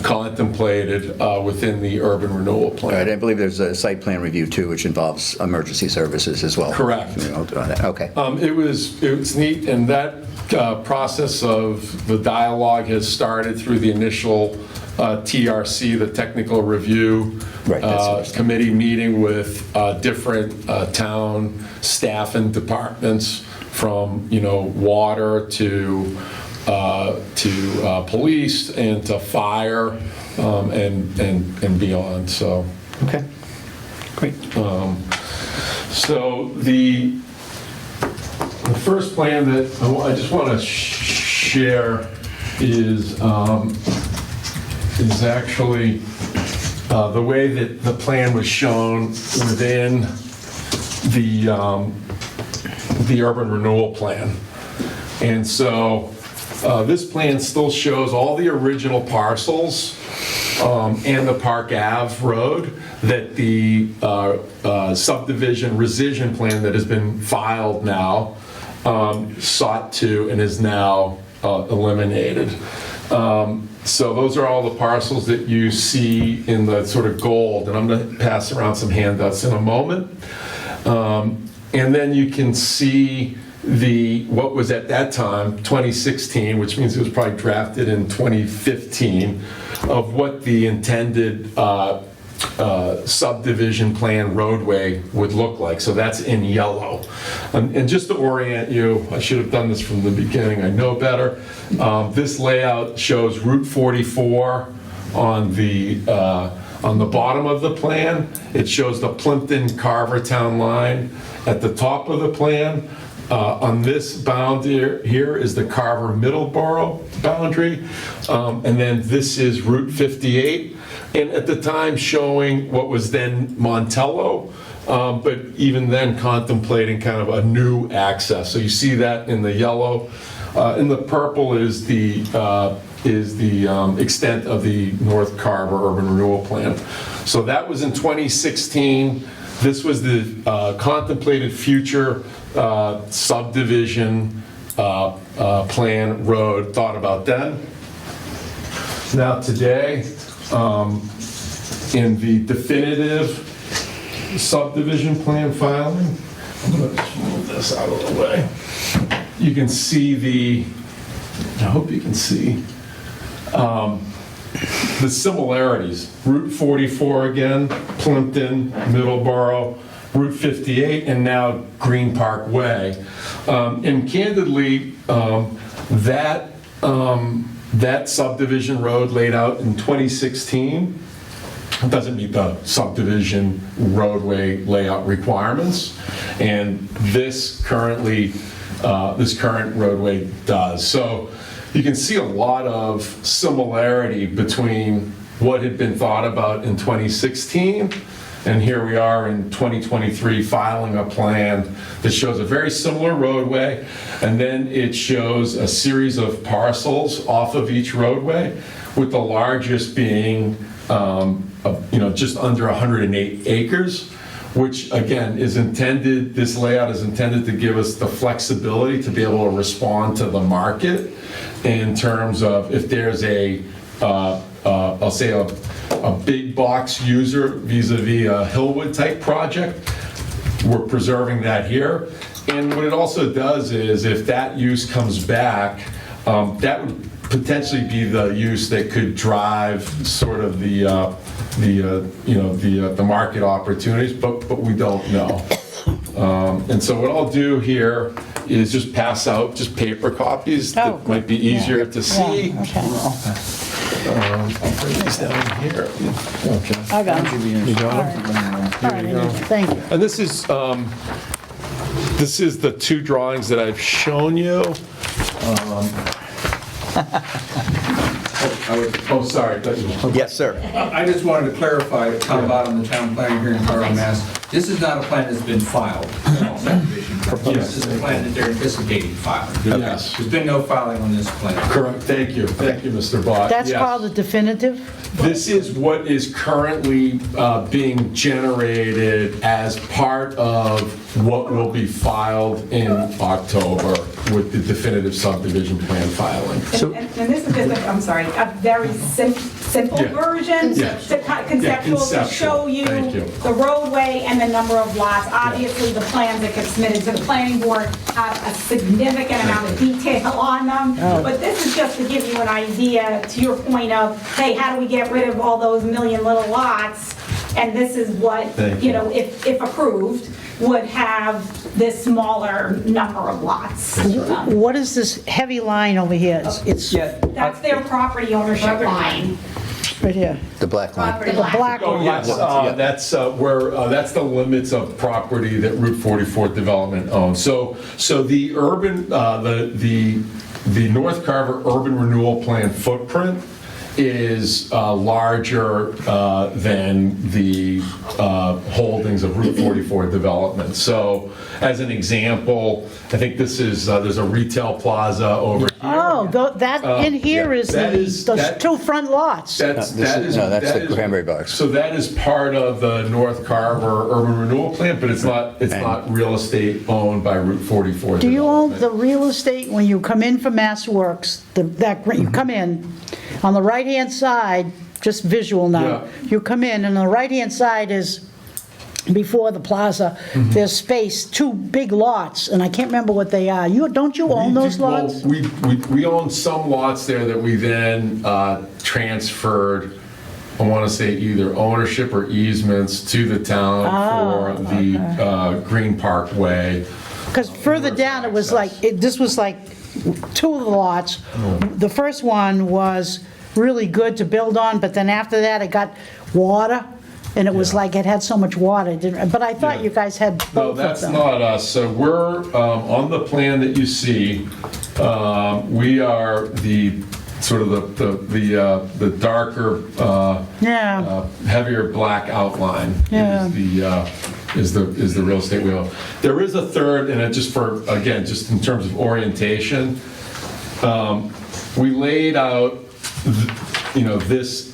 contemplated within the urban renewal All right, plan. I believe there's a site plan review too, which involves emergency services as well. Correct. Okay. It was neat, and that process of the dialogue has started through the initial TRC, the technical review Right, that's what I was thinking. committee meeting with different town staff and departments from, water to police and to fire and beyond, so. Okay. Great. So the first plan that I just want to share is actually the way that the plan was shown within the urban renewal plan. And so this plan still shows all the original parcels and the Park Ave Road that the subdivision rescission plan that has been filed now sought to and is now eliminated. So those are all the parcels that you see in the sort of gold, and I'm going to pass around some handouts in a moment. And then you can see what was at that time, 2016, which means it was probably drafted in 2015, of what the intended subdivision plan roadway would look like. So that's in yellow. And just to orient you, I should have done this from the beginning, I know better. This layout shows Route 44 on the bottom of the plan. It shows the Plimpton-Carver town line at the top of the plan. On this boundary here is the Carver-Middleborough boundary. And then this is Route 58. And at the time showing what was then Montello, but even then contemplating kind of a new access. So you see that in the yellow. In the purple is the extent of the North Carver Urban Renewal Plan. So that was in 2016. This was the contemplated future subdivision plan road thought about then. Now today, in the definitive subdivision plan filing, I'm going to just move this out of the way. You can see I hope you can see the similarities. Route 44 again, Plimpton, Middleborough, Route 58, and now Green Park Way. And candidly, that subdivision road laid out in 2016 doesn't meet the subdivision roadway layout requirements, and this current roadway does. So you can see a lot of similarity between what had been thought about in 2016, and here we are in 2023 filing a plan that shows a very similar roadway, and then it shows a series of parcels off of each roadway, with the largest being just under 108 acres, which again is intended, this layout is intended to give us the flexibility to be able to respond to the market in terms of if there's I'll say a big box user vis-a-vis a Hillwood type project, we're preserving that here. And what it also does is if that use comes back, that would potentially be the use that could drive sort of the market opportunities, but we don't know. And so what I'll do here is just pass out just paper copies that might be easier to see. I'll bring these down here. Okay. I got it. You got them? All right, thank you. And this is the two drawings that I've shown you. I would, Oh, sorry. Yes, sir. I just wanted to clarify, Tom Bottom, the town planner here in Carver, Mass. This is not a plan that's been filed. Subdivision plan. This is a plan that they're anticipating filing. Yes. There's been no filing on this plan. Correct. Thank you, Mr. Bott. That's Yes. called a definitive? This is what is currently being generated as part of what will be filed in October with the definitive subdivision plan filing. And this is just, I'm sorry, a very simple Yeah. version Yeah. to conceptual, to show you Thank you. the roadway and the number of lots. Obviously, the plans that get submitted to the planning board have a significant amount of detail on them. But this is just to give you an idea, to your point of, hey, how do we get rid of all those million little lots? And this is what, Thank you know, if approved, would have this smaller number of lots. What is this heavy line over here? It's Yeah, That's their property ownership line. right here. The black line. Property The line. black Oh, one. yes, that's where, that's the limits of property that Route 44 development owns. So the urban, the North Carver Urban Renewal Plan footprint is larger than the holdings of Route 44 development. So as an example, I think this is, there's a retail plaza over here. Oh, that in here yeah. is That is- those that- two front lots. That's That's that the cranberry box. So that is part of the North Carver Urban Renewal Plan, but it's not real estate owned by Route 44 Do you own development. the real estate when you come in from Mass Works, you come in, on the right-hand side, just visual now, Yeah. you come in, and on the right-hand side is, before the plaza, Mm-hmm. there's space, two big lots, and I can't remember what they are. Don't you own those Well, lots? we own some lots there that we then transferred, I want to say either ownership or easements to the town for the Green Parkway. Because further down, it was like, this was like two of the lots. The first one was really good to build on, but then after that, it got water, and it was like it had so much water, but I thought Yeah. you guys had No, both of that's them. not us. So we're, on the plan that you see, we are the, sort of the darker, Yeah, heavier black outline Yeah. is the real estate we own. There is a third, and it just for, again, just in terms of orientation, we laid out, this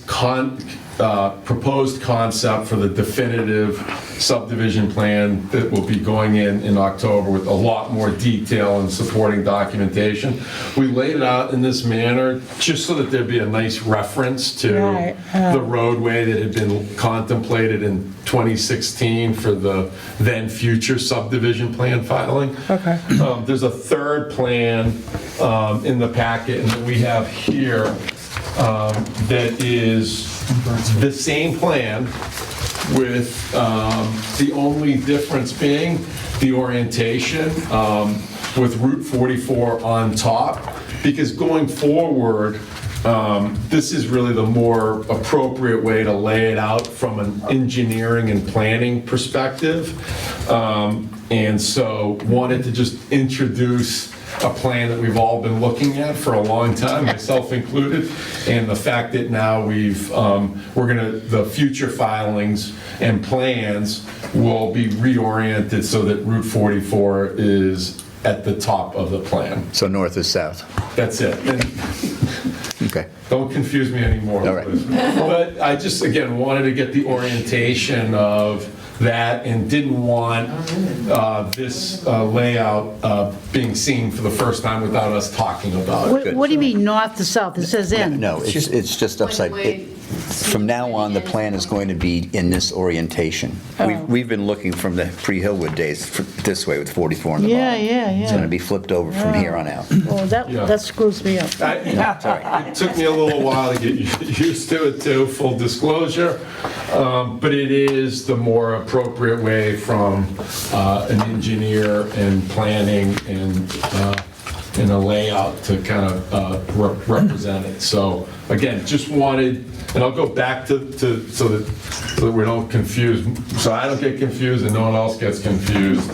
proposed concept for the definitive subdivision plan that will be going in October with a lot more detail and supporting documentation. We laid it out in this manner just so that there'd be a nice reference to Right, the roadway that had been contemplated in 2016 for the then future subdivision plan filing. okay. There's a third plan in the packet and that we have here that is the same plan with the only difference being the orientation with Route 44 on top. Because going forward, this is really the more appropriate way to lay it out from an engineering and planning perspective. And so wanted to just introduce a plan that we've all been looking at for a long time, myself included, and the fact that now the future filings and plans will be reoriented so that Route 44 is at the top of the plan. So north is south. That's it. And Okay. don't confuse me anymore. All right. please. But I just, again, wanted to get the orientation of that and didn't want this layout being seen for the first time without us talking about it. What do you mean, north to south? It says in. No, it's just upside. From now on, the plan is going to be in this orientation. We've been looking from the pre-Hillwood days this way with 44 on the Yeah, bottom. yeah, It's going to yeah. be flipped over from here on out. Oh, Yeah. that screws me up. It took me a little while to get used to it too, full disclosure. But it is the more appropriate way from an engineer and planning and a layout to kind of represent it. So again, just wanted, and I'll go back to so that we don't confuse, so I don't get confused and no one else gets confused.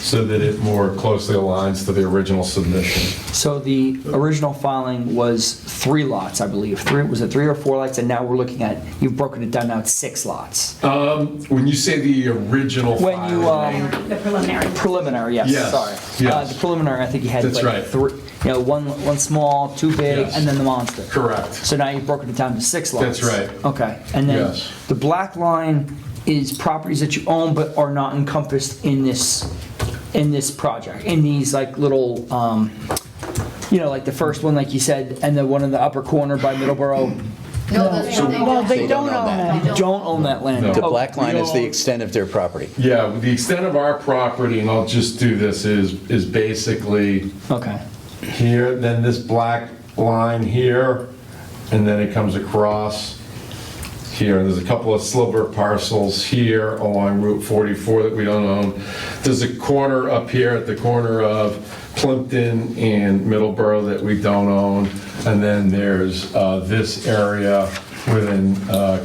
so that it more closely aligns to the original submission. So the original filing was 3 lots, I believe. Was it 3 or 4 lots? And now we're looking at, you've broken it down, now it's 6 lots. When you say the original When you, filing, The preliminary. preliminary, yes, Yes, sorry. yes. The preliminary, I think you had That's like right. 3, one small, 2 big, Yes. and then the monster. correct. So now you've broken it down to 6 lots. That's right. Okay, and then Yes. the black line is properties that you own but are not encompassed in this project, in these like little, like the first one, like you said, and the one in the upper corner by Middleborough. No, that's what Well, they They don't don't own own that. You don't own that land. No. The Oh, black line is the don't- extent of their property. Yeah, the extent of our property, and I'll just do this, is basically Okay, here, then this black line here, and then it comes across here. And there's a couple of sliver parcels here along Route 44 that we don't own. There's a corner up here at the corner of Plimpton and Middleborough that we don't own. And then there's this area within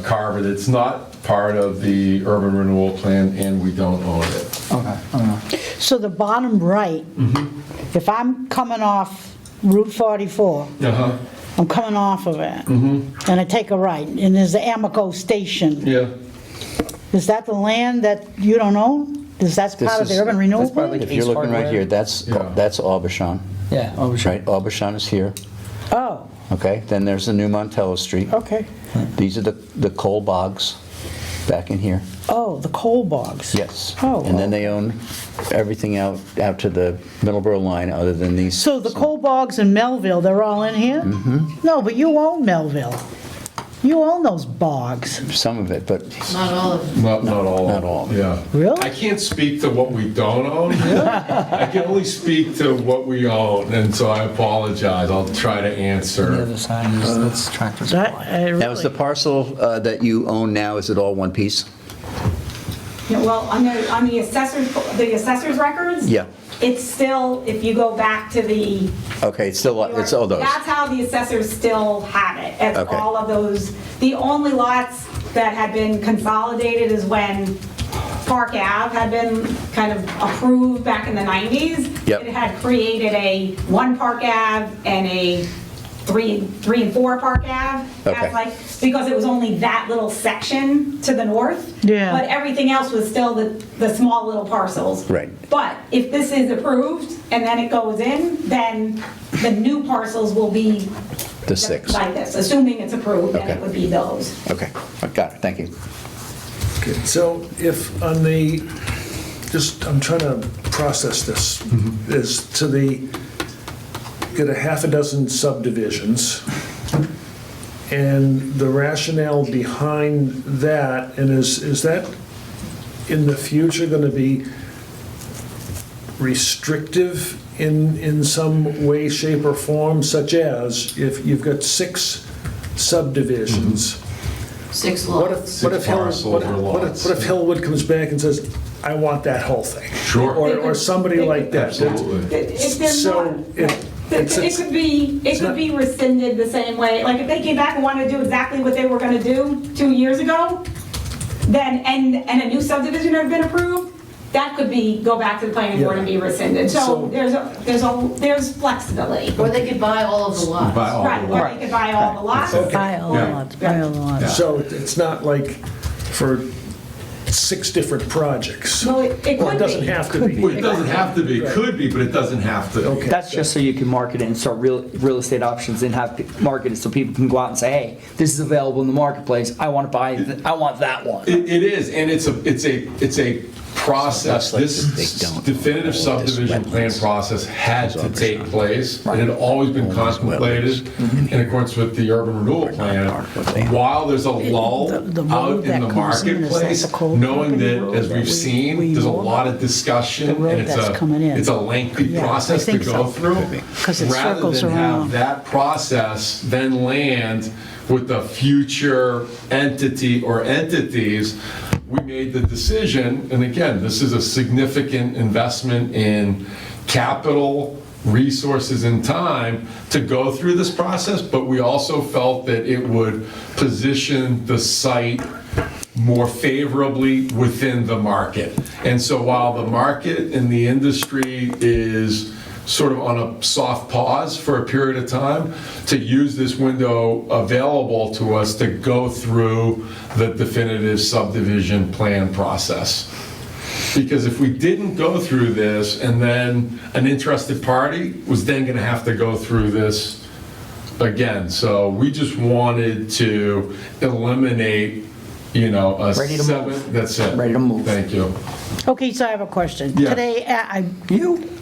Carver that's not part of the urban renewal plan, and we don't own it. okay. So the bottom right, if I'm coming off Route 44, Uh-huh, I'm coming off of it, and I take a right, and there's the Amico station. yeah. Is that the land that you don't own? Is that This part of the is- urban renewal That's part of plan? like If you're Ace looking right Hardware. here, that's Aubuchon, Yeah, oh, sure. right? Aubuchon is here, Oh, okay? Then there's the new Montello Street. okay. These are the coal bogs back in here. Oh, the coal bogs. Yes. Oh, And then they own everything out to the Middleborough line other than these. So the coal bogs in Melville, they're all in here? No, but you own Melville. You own those bogs. Some of it, but Not all of them. Not all. Not all. Yeah. Really? I can't speak to what we don't own. I can only speak to what we own, and so I apologize. I'll try to The answer. other side is, that's tractor That- supply. I now is the really- parcel that you own now, is it all one piece? Yeah, well, on the assessor's records. Yeah. It's still, if you go back to the. Okay, it's still, it's all those. That's how the assessors still have it. It's Okay. all of those. The only lots that had been consolidated is when Park Ave had been kind of approved back in the 90s. Yep. It had created a 1 Park Ave and a 3 and 4 Park Ave. Okay. As like, because it was only that little section to the north. Yeah. But everything else was still the small little parcels. Right. But if this is approved and then it goes in, then the new parcels will be The 6. like this, assuming it's approved, then it Okay. would be those. Okay, I got it, thank you. Okay, so if on the, I'm trying to process this, is to the, get a half a dozen subdivisions, and the rationale behind that, and is that in the future going to be restrictive in some way, shape, or form, such as if you've got 6 subdivisions, 6 what lots. if, what if Six parcels or lots. what if Hillwood comes back and says, I want that whole thing? Sure. Or somebody like that. Absolutely. If there's So, not, it's- it could be rescinded the same way, like if they came back and wanted to do exactly what they were gonna do 2 years ago, then, and a new subdivision had been approved, that could be, go back to the planning board and be rescinded. So So- there's flexibility. Or they could buy all of the lots. Buy all the Right, or they could buy all the lots. Buy all the Yeah. lots, buy all the lots. So it's not like for 6 different projects. Well, it could Well, it doesn't be. have to be. Well, it doesn't have to be, could be, but it doesn't have to. Okay. That's just so you can market it and start real estate options and have market it so people can go out and say, hey, this is available in the marketplace. I want to buy. I want that one. It is, and it's a process. So that's like This they don't definitive own all this subdivision plan wetlands. process had to take place. It had always been All those contemplated in accordance with the urban renewal plan. what they have. While there's a lull The road out in that the comes in, is that marketplace, the coal knowing company that, road as that we've we seen, there's a know lot about? of discussion, The road and that's coming in. it's a lengthy Yeah, I process to think go so. through. 'Cause it circles Rather than have around. that process then land with the future entity or entities, we made the decision, and again, this is a significant investment in capital, resources, and time to go through this process, but we also felt that it would position the site more favorably within the market. And so while the market in the industry is sort of on a soft pause for a period of time, to use this window available to us to go through the definitive subdivision plan process. Because if we didn't go through this, and then an interested party was then going to have to go through this again. So we just wanted to eliminate, a Ready to move. 7, that's it. Ready to move. Thank you. Okay, so I have a question. Yeah. Today,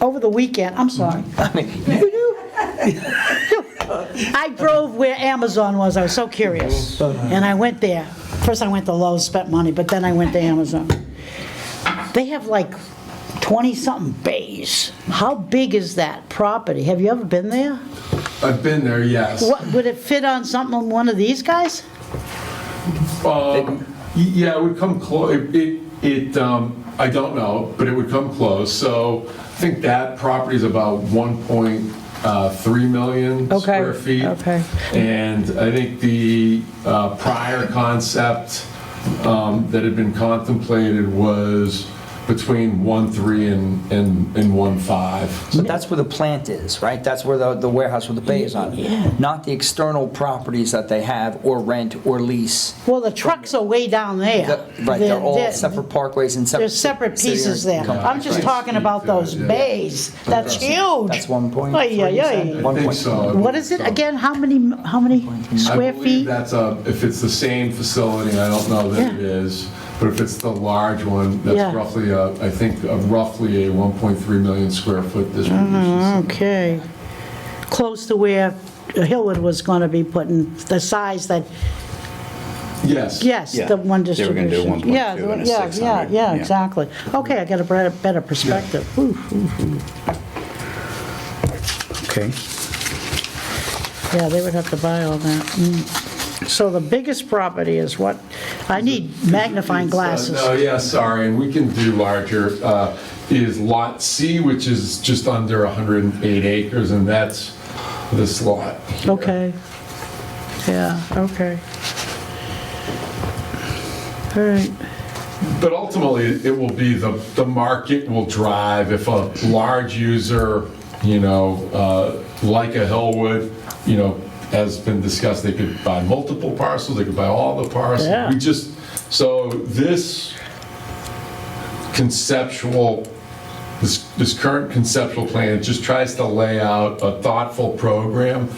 over the weekend, I'm sorry. I mean, you do. I drove where Amazon was, I was so curious. And I went there. First I went to Lowe's, spent money, but then I went to Amazon. They have like 20-something bays. How big is that property? Have you ever been there? I've been there, yes. What, would it fit on something on one of these guys? Yeah, it would come close. I don't know, but it would come close. So I think that property is about 1.3 million Okay, square feet. okay. And I think the prior concept that had been contemplated was between 1.3 and 1.5. But that's where the plant is, right? That's where the warehouse with the bay is on. Yeah. Not the external properties that they have or rent or lease. Well, the trucks are way down there. Right, they're all separate parkways and separate. There's separate pieces there. I'm just talking about those Yeah. bays. That's huge. That's 1.3. Ay, ay, ay. I think so. What is it again? How many square I believe feet? that's if it's the same facility, I don't know that it Yeah. is, but if it's the large one, Yeah. that's roughly, I think, roughly a 1.3 million square foot distribution. Okay. Close to where Hillwood was going to be putting, the size that, Yes. yes, Yeah. the one They were distribution. gonna do 1.2 Yeah, and a yeah, 600. yeah, Yeah. exactly. Okay, I got a better perspective. Ooh, ooh, ooh. Okay. Yeah, they would have to buy all that. So the biggest property is what? I need magnifying glasses. No, yeah, sorry, and we can do larger, is Lot C, which is just under 108 acres, and that's this lot. here. Okay. Yeah, okay. All right. But ultimately, it will be the market will drive. If a large user, like a Hillwood, has been discussed, they could buy multiple parcels, they could buy all the parcels. Yeah. So this current conceptual plan just tries to lay out a thoughtful program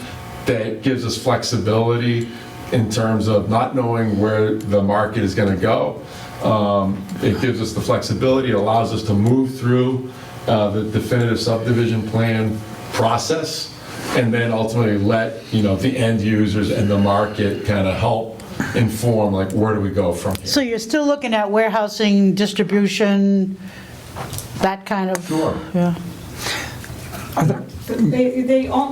that gives us flexibility in terms of not knowing where the market is going to go. It gives us the flexibility, it allows us to move through the definitive subdivision plan process, and then ultimately let, the end users and the market kind of help inform, like, where do we go from here? So you're still looking at warehousing, distribution, that kind of? Sure. Yeah.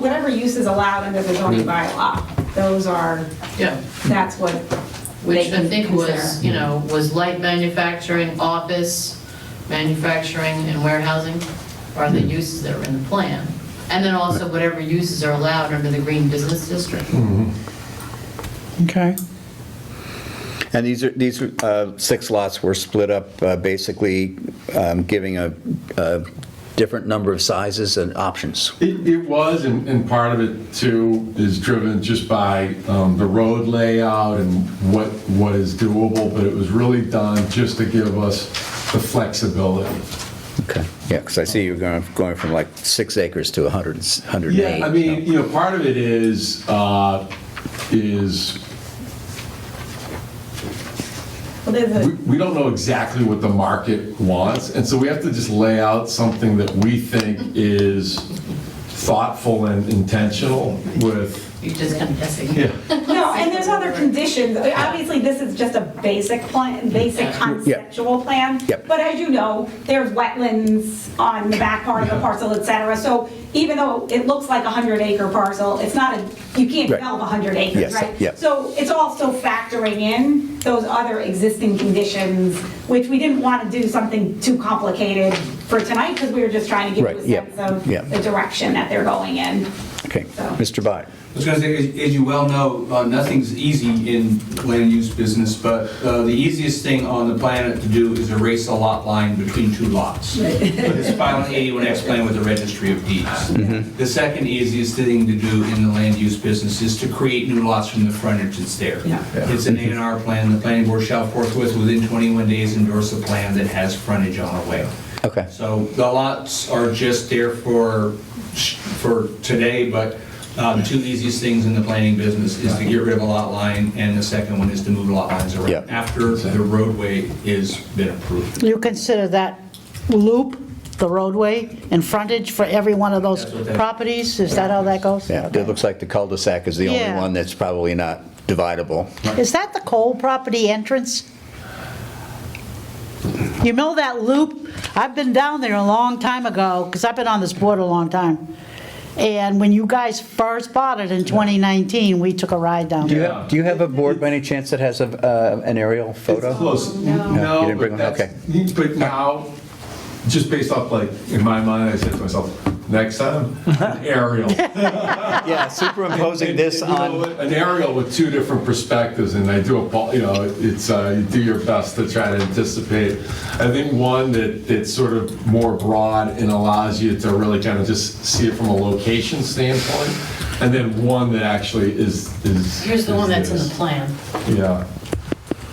Whatever use is allowed under the zoning bylaw, Yeah, that's what they which I can think was, consider. was light manufacturing, office, manufacturing, and warehousing are the uses that are in the plan. And then also whatever uses are allowed under the Green Business District. Okay. And these 6 lots were split up, basically giving a different number of sizes and options. It was, and part of it too is driven just by the road layout and what is doable, but it was really done just to give us the flexibility. Okay. Yeah, because I see you're going from like 6 acres to 108. Yeah, I mean, part of it is Well, there's a- we don't know exactly what the market wants, and so we have to just lay out something that we think is thoughtful and intentional with, You're just kind of guessing. yeah. No, and there's other conditions. Obviously, this is just a basic plan, basic conceptual plan. Yep. But as you know, there's wetlands on the back part of the parcel, et cetera. So even though it looks like a 100-acre parcel, it's not you can't Right. develop 100 acres, Yes, right? yep. So it's also factoring in those other existing conditions, which we didn't want to do something too complicated for tonight, because we were just trying to give you Right, a yep, sense of yep. the direction that they're going in. Okay, Mr. Bott. I was going to say, as you well know, nothing's easy in land use business, but the easiest thing on the planet to do is erase a lot line between two lots. It's file an 81X plan with the Registry of Deeds. The second easiest thing to do in the land use business is to create new lots from the frontage that's there. It's an A&R plan. The planning board shall forthwith, within 21 days, endorse a plan that has frontage on a way. Okay. So the lots are just there for today, but the two easiest things in the planning business is to get rid of a lot line, and the second one is to move lot lines around Yeah. after the roadway is been approved. You consider that loop, the roadway, and frontage for every one of those That's what that- properties? Is that how that goes? Yeah, Okay. it looks like the cul-de-sac is the only Yeah. one that's probably not dividable. Is that the Cole property entrance? You know that loop? I've been down there a long time ago, because I've been on this board a long time. And when you guys first bought it in 2019, we took a ride down there. Do you have a board by any chance that has an aerial photo? It's close. No, you didn't bring but them? that's- But now, just based off, like, in my mind, I said to myself, next time, an aerial. Yeah, superimposing this And you know on, what? An aerial with two different perspectives, and I do it's, you do your best to try to anticipate. I think one that's sort of more broad and allows you to really kind of just see it from a location standpoint, and then one that actually is. Here's the one that's in the is- plan, Yeah.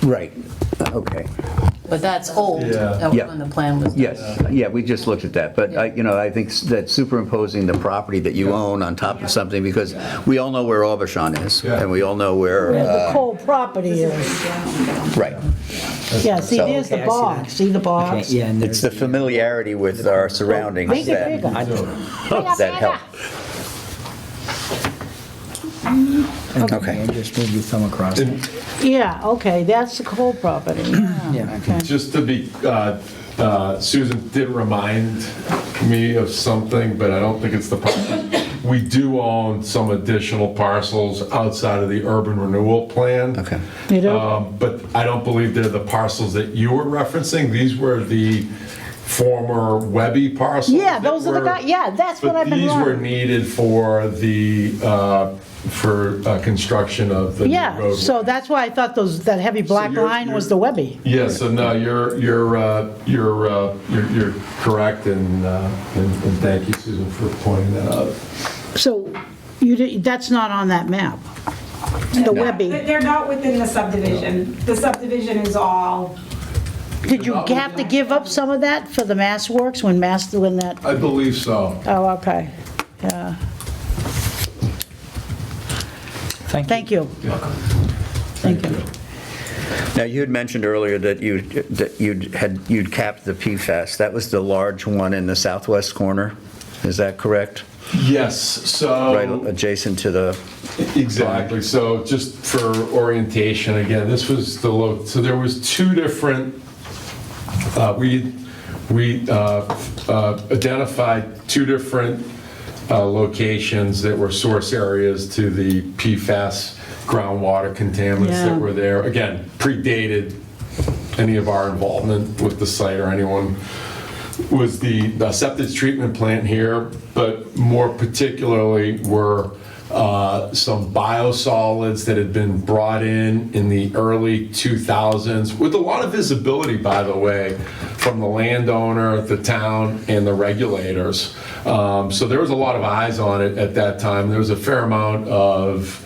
right, okay. but that's old. Yeah. That was Yeah. when the plan was. Yes, yeah, we just looked at that, but, I think that superimposing the property that you own on top of something, because we all know where Aubuchon is, Yeah. and we all know where, Where the Cole property is. right. Yeah, see, So- there's the Okay, I see bog. that. See the Okay, bogs? yeah, and It's there's the familiarity with our surroundings Make it that bigger. that help. Okay. and just move your thumb across it. Yeah, okay, that's the Cole property. Yeah. Okay. Just to be, Susan did remind me of something, but I don't think it's the property. We do own some additional parcels outside of the urban renewal plan. Okay. You do? But I don't believe they're the parcels that you were referencing. These were the former Webby parcels. Yeah, that those are the were- guys, yeah, that's what I've been But these were wondering. needed for the, construction of the new Yeah, roadway. so that's why I thought that heavy black you're- line was the Webby. Yeah, so no, you're correct, and thank you, Susan, for pointing that out. So that's not on that map, the Webby. They're not within the subdivision. The subdivision is all, Did you have to give up some of that for the Mass Works when that, I believe so. oh, okay, yeah. Thank you. Thank you. Now, you had mentioned earlier that you'd capped the PFAS. That was the large one in the southwest corner, is that correct? Yes, so. Right adjacent to the, Exactly, so just for orientation, again, this was so there was two different, we identified two different locations that were source areas to the PFAS groundwater contaminants Yeah. that were there. Again, predated any of our involvement with the site or anyone. Was the septic treatment plant here, but more particularly were some biosolids that had been brought in the early 2000s, with a lot of visibility, by the way, from the landowner, the town, and the regulators. So there was a lot of eyes on it at that time. There was a fair amount of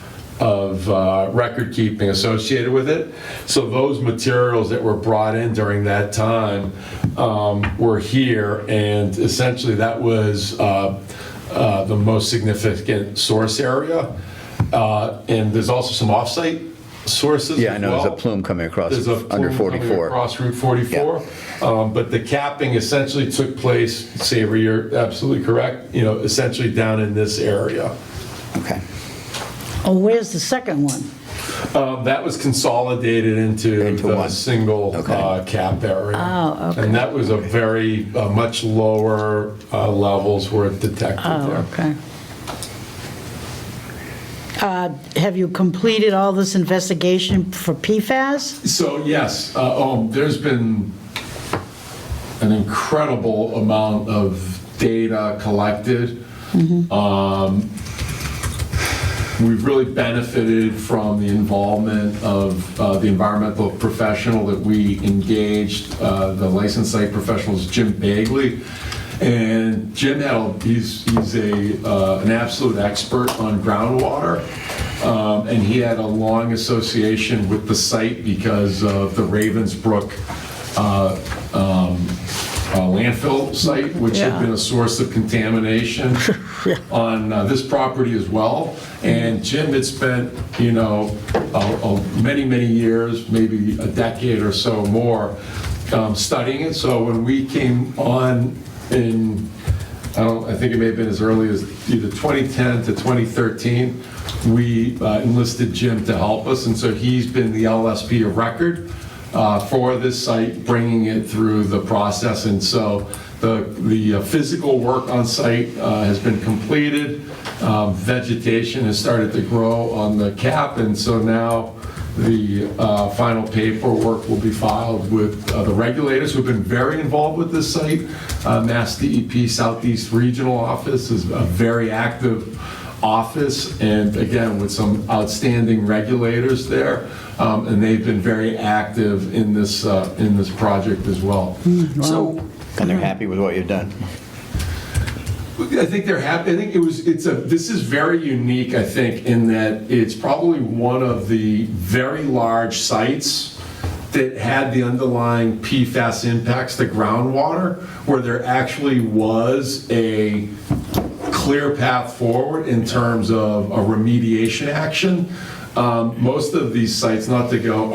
record keeping associated with it. So those materials that were brought in during that time were here, and essentially that was the most significant source area. And there's also some off-site sources yeah, I as know there's a well. plume coming across There's a under plume coming 44. across Route 44. But the capping essentially took place, Saber, you're absolutely correct, essentially down in this area. Okay. Oh, where's the second one? That was consolidated into the one. single Okay. cap area. Oh, okay. And that was a very, much lower levels were detected Oh, there. okay. Have you completed all this investigation for PFAS? So yes, there's been an incredible amount of data collected. We've really benefited from the involvement of the environmental professional that we engaged, the licensed site professional is Jim Bagley. And Jim he's an absolute expert on groundwater, and he had a long association with the site because of the Ravensbrook landfill site, which had been a source of contamination on this property as well. And Jim had spent, many, many years, maybe a decade or so more, studying it. So when we came on I think it may have been as early as either 2010 to 2013, we enlisted Jim to help us, and so he's been the LSP of record for this site, bringing it through the process. And so the physical work on site has been completed. Vegetation has started to grow on the cap, and so now the final paperwork will be filed with the regulators who've been very involved with this site. Mass DEP Southeast Regional Office is a very active office, and again, with some outstanding regulators there, and they've been very active in this project as well. So, and they're happy with what you've done? I think they're happy. I think this is very unique, I think, in that it's probably one of the very large sites that had the underlying PFAS impacts to groundwater, where there actually was a clear path forward in terms of a remediation action. Most of these sites, not to go,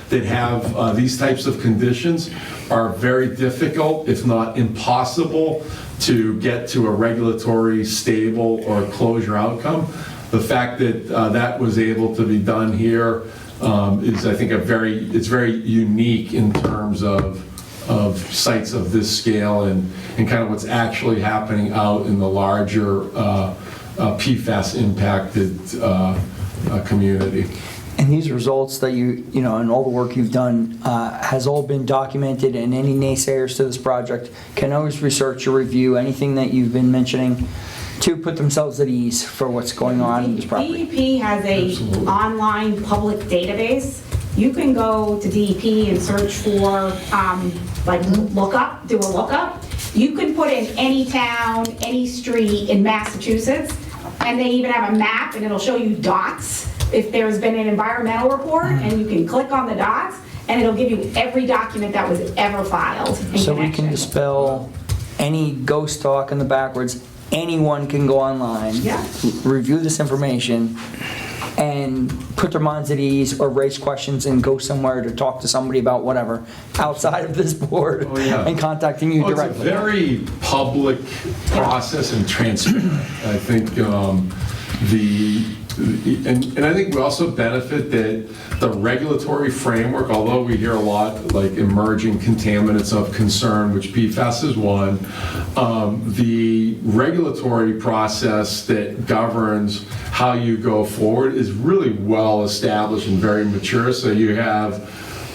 that have these types of conditions are very difficult, if not impossible, to get to a regulatory stable or closure outcome. The fact that that was able to be done here is, I think, it's very unique in terms of sites of this scale and kind of what's actually happening out in the larger PFAS impacted community. And these results that and all the work you've done has all been documented, and any naysayers to this project can always research or review anything that you've been mentioning to put themselves at ease for what's going on in this property. DEP has an online public database. You can go to DEP and search for, do a lookup. You can put in any town, any street in Massachusetts, and they even have a map, and it'll show you dots if there's been an environmental report, and you can click on the dots, and it'll give you every document that was ever filed in So we can connection. dispel any ghost talk in the backwards. Anyone can go online, Yeah. review this information, and put their minds at ease or raise questions and go somewhere to talk to somebody about whatever outside of this board and contacting you directly. It's a very public process and transparent. I think and I think we also benefit that the regulatory framework, although we hear a lot like emerging contaminants of concern, which PFAS is one, the regulatory process that governs how you go forward is really well established and very mature. So you have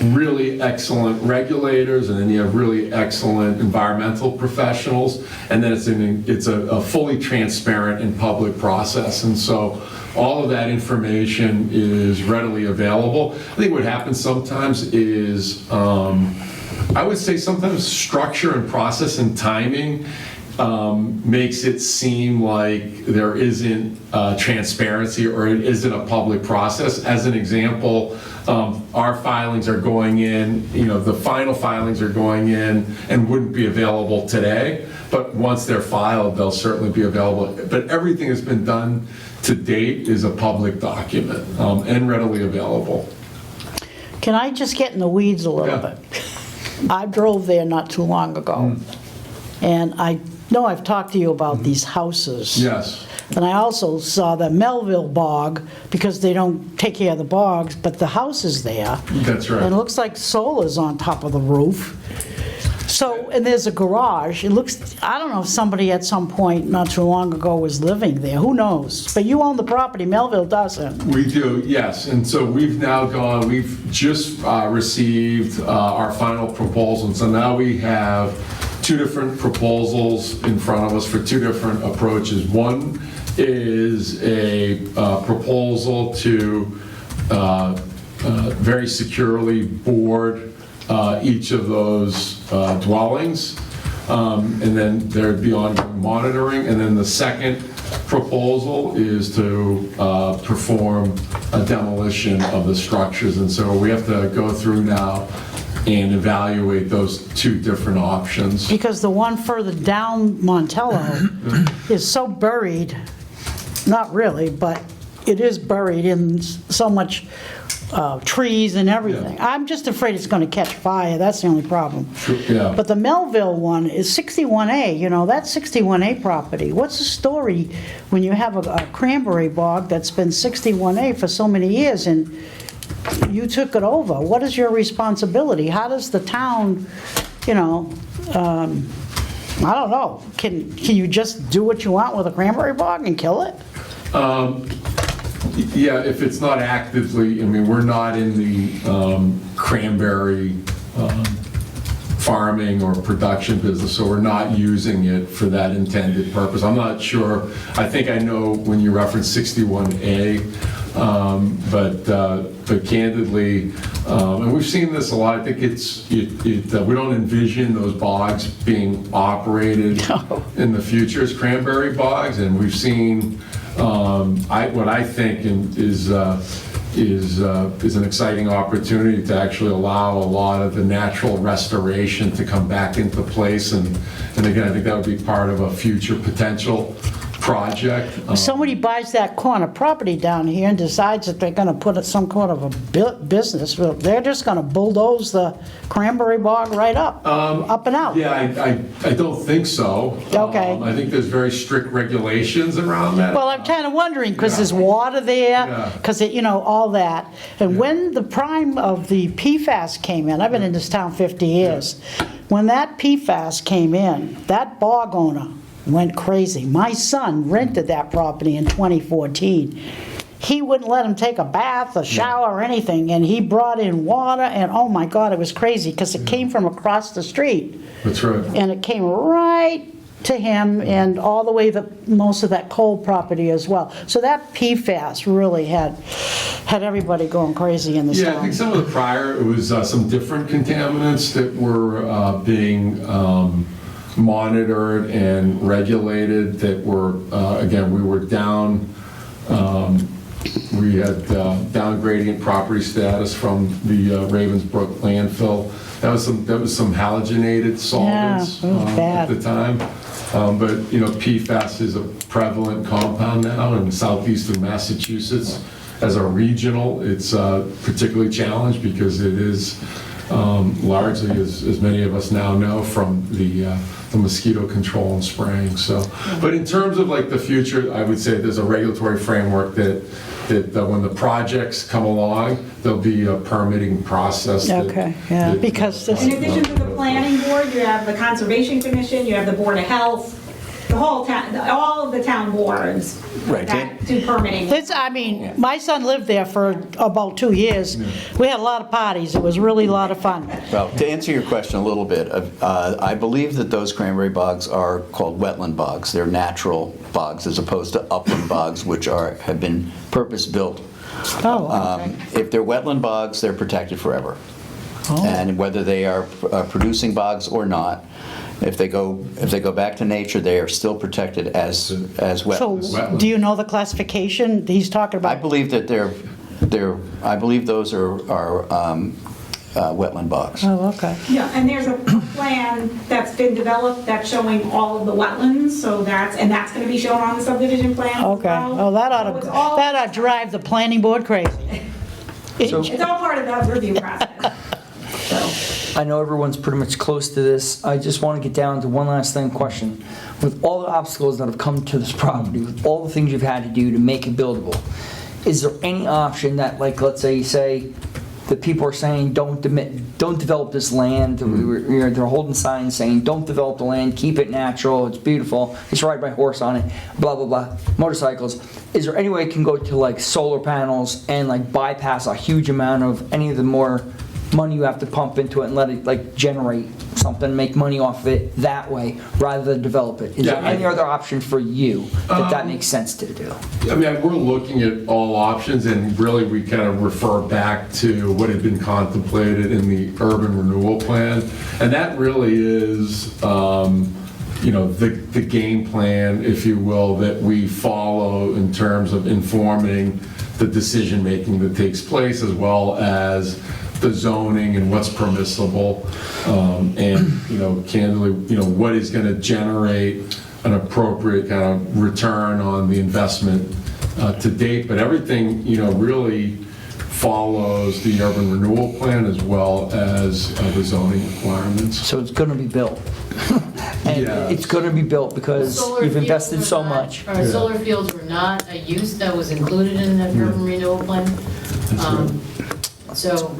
really excellent regulators, and then you have really excellent environmental professionals, and then it's a fully transparent and public process. And so all of that information is readily available. I think what happens sometimes is, I would say sometimes structure and process and timing makes it seem like there isn't transparency or it isn't a public process. As an example, our filings are going in, the final filings are going in and wouldn't be available today, but once they're filed, they'll certainly be available. But everything that's been done to date is a public document and readily available. Can I just get in the weeds a little bit? I drove there not too long ago, and I know I've talked to you about these houses. Yes. And I also saw the Melville bog, because they don't take care of the bogs, but the house is there. That's right. And it looks like solar's on top of the roof. So, and there's a garage. It looks, I don't know if somebody at some point not too long ago was living there. Who knows? But you own the property. Melville doesn't. We do, yes. And so we've just received our final proposal. And so now we have two different proposals in front of us for two different approaches. One is a proposal to very securely board each of those dwellings. And then there'd be ongoing monitoring. And then the second proposal is to perform a demolition of the structures. And so we have to go through now and evaluate those two different options. Because the one further down Montello is so buried, not really, but it is buried in so much trees and everything. Yeah. I'm just afraid it's going to catch fire, that's the only problem. Yeah. But the Melville one is 61A, you know, that's 61A property. What's the story when you have a cranberry bog that's been 61A for so many years and you took it over? What is your responsibility? How does the town, you know, I don't know, can you just do what you want with a cranberry bog and kill it? Yeah, if it's not actively, I mean, we're not in the cranberry farming or production business, so we're not using it for that intended purpose. I'm not sure, I think I know when you reference 61A, but candidly, and we've seen this a lot, I think we don't envision those bogs being operated in the future as cranberry bogs, and we've seen what I think is an exciting opportunity to actually allow a lot of the natural restoration to come back into place. And again, I think that would be part of a future potential project. If somebody buys that corner property down here and decides that they're going to put some kind of a business, well, they're just going to bulldoze the cranberry bog right up and out. Yeah, I don't think so. Okay. I think there's very strict regulations around that. Well, I'm kind of wondering, because there's water there, because, you know, all that. And when the prime of the PFAS came in, I've been in this town 50 years, when that PFAS came in, that bog owner went crazy. My son rented that property in 2014. He wouldn't let him take a bath, a shower, or anything, and he brought in water, and oh my God, it was crazy, because it came from across the street. That's right. And it came right to him, and all the way most of that coal property as well. So that PFAS really had everybody going crazy in this town. Yeah, I think some of the prior, it was some different contaminants that were being monitored and regulated that were, again, we were down, we had down gradient property status from the Ravensbrook landfill. That was some halogenated solvents Yeah, it was bad. at the time. But, you know, PFAS is a prevalent compound now in southeastern Massachusetts. As a regional, it's particularly challenged because it is largely, as many of us now know, from the mosquito control and spraying. So, but in terms of like the future, I would say there's a regulatory framework that when the projects come along, there'll be a permitting process. Okay, yeah, because this. In addition to the planning board, you have the conservation commission, you have the board of health, the whole town, all of the town boards Right. that do permitting. I mean, my son lived there for about 2 years. We had a lot of parties. It was really a lot of fun. Well, to answer your question a little bit, I believe that those cranberry bogs are called wetland bogs. They're natural bogs as opposed to upland bogs, which have been purpose-built. Oh, okay. If they're wetland bogs, they're protected forever. And whether they are producing bogs or not, if they go back to nature, they are still protected as wetlands. So, do you know the classification he's talking I about? believe that I believe those are wetland bogs. Oh, okay. Yeah, and there's a plan that's been developed that's showing all of the wetlands, so that's going to be shown on the subdivision plan as Okay. well. Oh, that So it's all- ought to drive the planning board crazy. It's all part of the review process. I know everyone's pretty much close to this. I just want to get down to one last question. With all the obstacles that have come to this property, with all the things you've had to do to make it buildable, is there any option that, like, let's say you say that people are saying don't develop this land, they're holding signs saying don't develop the land, keep it natural, it's beautiful, just ride my horse on it, blah blah blah, motorcycles. Is there any way it can go to like solar panels and like bypass a huge amount of any of the more money you have to pump into it and let it like generate something, make money off of it that way, rather than develop it. Is there Yeah, any other option for you that makes sense to do? I mean, we're looking at all options, and really, we kind of refer back to what had been contemplated in the urban renewal plan, and that really is, the game plan, if you will, that we follow in terms of informing the decision-making that takes place, as well as the zoning and what's permissible, and, candidly, what is going to generate an appropriate kind of return on the investment to date. But everything, really follows the urban renewal plan as well as the zoning requirements. So it's going to be built. And Yeah. it's going to be built because Solar you've fields invested were so not- much. Or solar fields were not a use that was included in the urban renewal plan. So,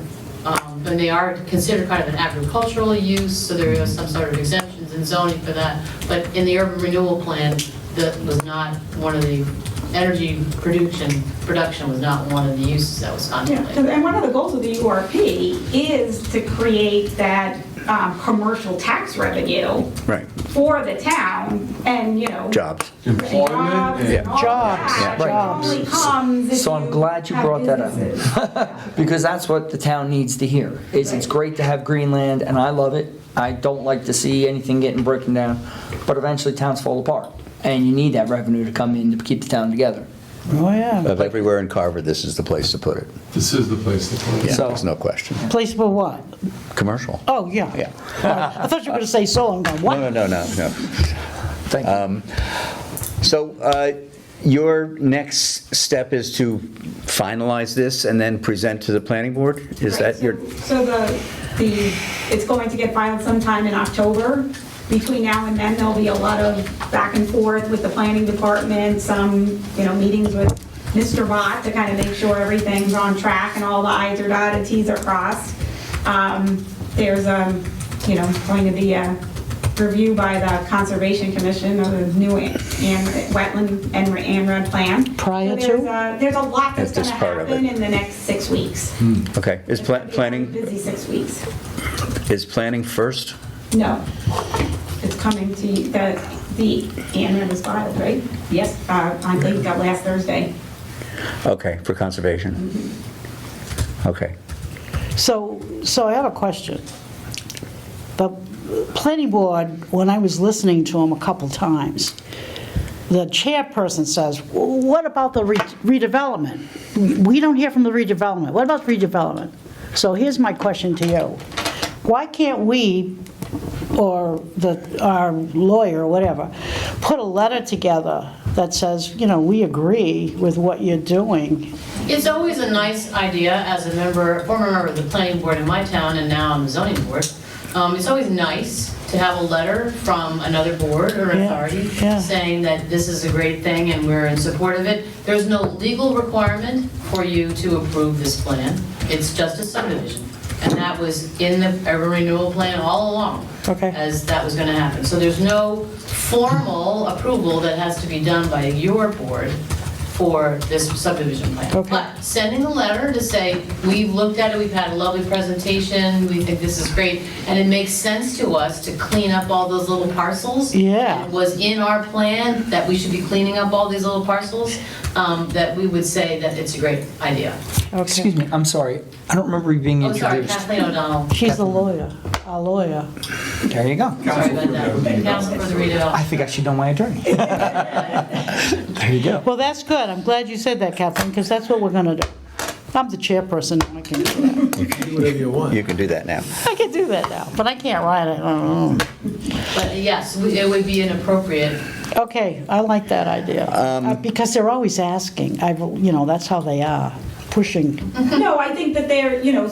and they are considered kind of an agricultural use, so there is some sort of exemptions in zoning for that. But in the urban renewal plan, that was not one of the, energy production was not one of the uses that was Yeah, contemplated. and one of the goals of the URP is to create that commercial tax revenue Right. for the town, and, Jobs. Employment and and all Jobs, that yeah, jobs. only comes if So I'm glad you have brought that up. businesses. Because that's what the town needs to hear, is it's great to have Greenland, and I love it. I don't like to see anything getting broken down, but eventually towns fall apart, and you need that revenue to come in to keep the town together. Oh, yeah. Of everywhere in Carver, this is the place to put it. this is the place to put it. Yeah, So- there's no question. Place for what? Commercial. Oh, yeah. Yeah. I thought you were going to say solar. I'm going, what? No. Thank you. So your next step is to finalize this and then present to the planning board? Is Right, that your, So it's going to get filed sometime in October. Between now and then, there'll be a lot of back and forth with the planning department, some, meetings with Mr. Bott to kind of make sure everything's on track and all the i's are dotted, t's are crossed. There's going to be a review by the Conservation Commission of the new and wetland and red plan. Prior So to? there's a lot that's At going this to part of happen it. in the next 6 weeks. okay, is It's gonna be a planning, Busy 6 weeks. is planning first? No, it's coming to you, the ANRAD was filed, right? Yes, I think that last Thursday. Okay, for conservation? Okay. So I have a question. The planning board, when I was listening to them a couple times, the chairperson says, what about the redevelopment? We don't hear from the redevelopment. What about redevelopment? So here's my question to you. Why can't we, or our lawyer or whatever, put a letter together that says, we agree with what you're doing? It's always a nice idea as a former member of the planning board in my town, and now I'm the zoning board. It's always nice to have a letter from another board or Yeah, authority yeah. saying that this is a great thing and we're in support of it. There's no legal requirement for you to approve this plan. It's just a subdivision. And that was in the urban renewal plan all along. Okay. As that was going to happen. So there's no formal approval that has to be done by your board for this subdivision plan. Okay. But sending a letter to say, we've looked at it, we've had a lovely presentation, we think this is great, and it makes sense to us to clean up all those little parcels. Yeah. And it was in our plan that we should be cleaning up all these little parcels, that we would say that it's a great idea. Excuse me, I'm sorry. I don't remember you being Oh, sorry, introduced. Kathleen O'Donnell. She's the lawyer, our lawyer. There you go. Sorry about that. Counsel for the redevelopment. I think I should know my attorney. There you go. Well, that's good. I'm glad you said that, Kathleen, because that's what we're going to do. I'm the chairperson, I can do that. Do whatever you want. You can do that now. I can do that now, but I can't write it. But yes, it would be an appropriate. Okay, I like that idea. Because they're always asking. That's how they are, pushing. No, I think that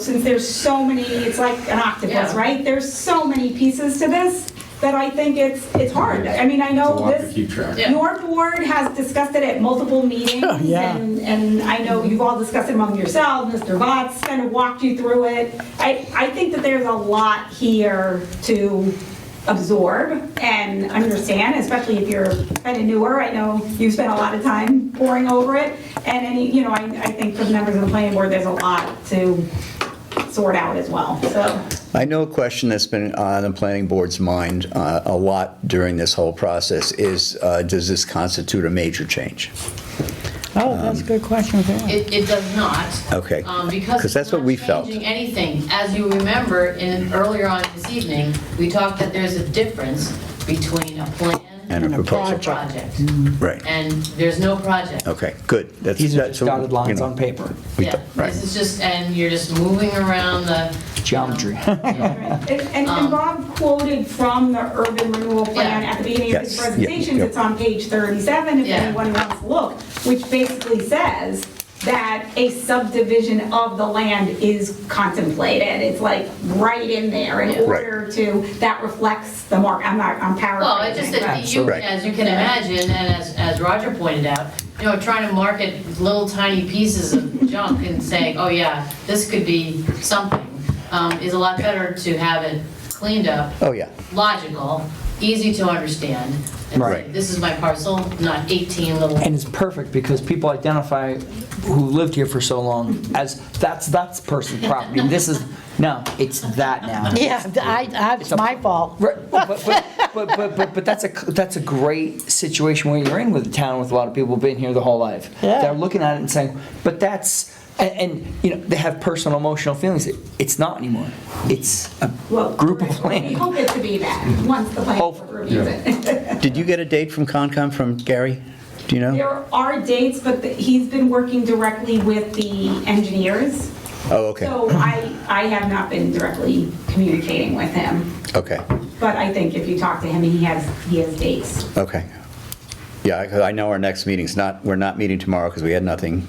since there's so many, it's like an octopus, Yeah. right? There's so many pieces to this that I think it's hard. I mean, I know It's a lot to this, keep track of. Yeah. your board has discussed it at multiple meetings. Yeah. And I know you've all discussed it among yourselves, Mr. Vots kind of walked you through it. I think that there's a lot here to absorb and understand, especially if you're kind of newer. I know you've spent a lot of time poring over it. And I think for the members of the planning board, there's a lot to sort out as well, so. I know a question that's been on the planning board's mind a lot during this whole process is, does this constitute a major change? Oh, that's a good question. It does not. Okay. Because 'Cause that's it's what not we felt. changing anything. As you remember, earlier on this evening, we talked that there's a difference between a plan And a and a proposal. project. Right. And there's no project. Okay, good. These are just dotted lines on paper, Yeah, Right. this is just, and you're just moving around the. geometry. And Bob quoted from the urban renewal plan Yeah. at the beginning of his Yes. presentation. Yep. It's on page 37 if Yeah. anyone wants to look, which basically says that a subdivision of the land is contemplated. It's like right in there in order to, that reflects the mark. I'm Well, it's paraphrasing. just that you, Right. as you can imagine, and as Roger pointed out, trying to market little tiny pieces of junk and saying, oh yeah, this could be something, is a lot better to have it cleaned up, Oh, yeah. logical, easy to understand. And say, Right. this is my parcel, not 18 little. And it's perfect because people identify who lived here for so long as that's person's property. And this is, no, it's that now. Yeah, it's my fault. Right, but that's a great situation where you're in with a town with a lot of people who've been here the whole life. Yeah. They're looking at it and saying, but that's, and they have personal emotional feelings. It's not anymore. It's a group of We land. hope it to be that, once the plan reviews it. Did you get a date from Concom from Gary? Do you know? There are dates, but he's been working directly with the engineers. Oh, okay. So I have not been directly communicating with him, Okay, but I think if you talk to him, he has dates. okay. Yeah, 'cause I know our next meeting's we're not meeting tomorrow because we had nothing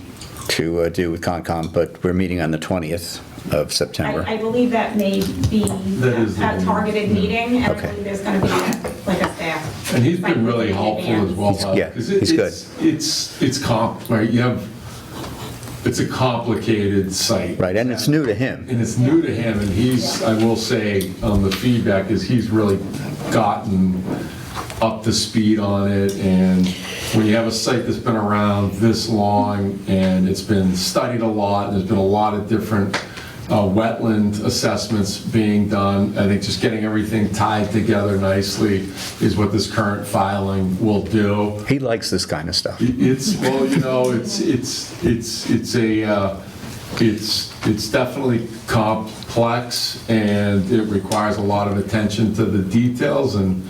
to do with Concom, but we're meeting on the 20th of September. I believe that may be That is the a targeted meeting, and I Okay. believe there's going to be like a staff. And he's been really helpful as well. Bob, Yeah, 'cause he's good. Right, it's a complicated site. Right, and it's new to him. And it's new to him, and I will say, the feedback is he's really gotten up to speed on it, and when you have a site that's been around this long, and it's been studied a lot, and there's been a lot of different wetland assessments being done, I think just getting everything tied together nicely is what this current filing will do. He likes this kind of stuff. It's, well, it's definitely complex, and it requires a lot of attention to the details, and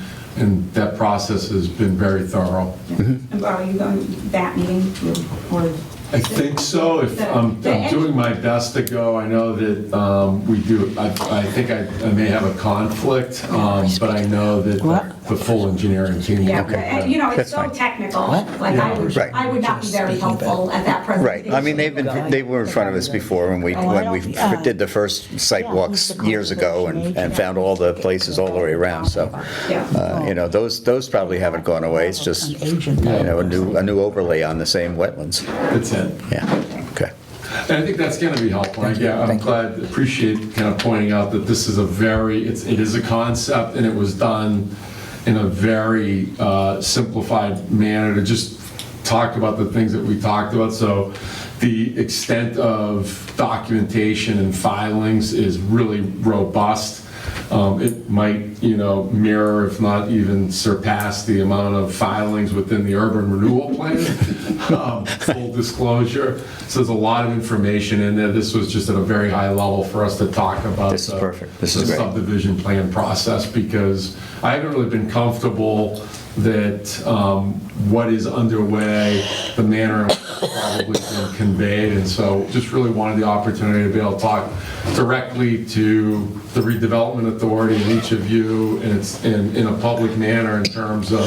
that process has been very thorough. And are you going to that meeting too, or? I think so. If I'm doing my best to go, I know that we do, I think I may have a conflict, but I know that the full engineering team. Yeah, will- and it's That's so fine. technical, like Right. I would not be very helpful at that presentation. Right, I mean, they were in front of us before when we did the first site walks years ago and found all the places all the way around, so, those probably haven't gone away, it's just, a new overlay on the same wetlands. That's it. Yeah, okay. And I think that's going to be helpful. I'm appreciate kind of pointing out that this is it is a concept, and it was done in a very simplified manner to just talk about the things that we talked about. So the extent of documentation and filings is really robust. It might, mirror, if not even surpass, the amount of filings within the urban renewal plan. Full disclosure. So there's a lot of information in there. This was just at a very high level for us to talk about. This is perfect. This is the great. subdivision plan process, because I haven't really been comfortable that what is underway, the manner in which it's probably been conveyed, and so just really wanted the opportunity to be able to talk directly to the Redevelopment Authority and each of you, and it's in a public manner in terms of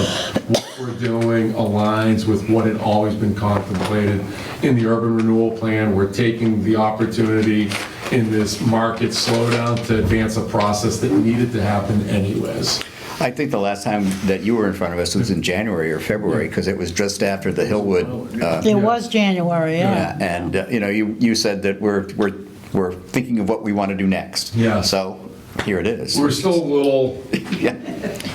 what we're doing aligns with what had always been contemplated in the urban renewal plan. We're taking the opportunity in this market slowdown to advance a process that needed to happen anyways. I think the last time that you were in front of us was in January or February, because it was just after the Hillwood. It was January, yeah. And, you said that we're thinking of what we want to do next. Yeah. So here it is. We're still a little, Yeah.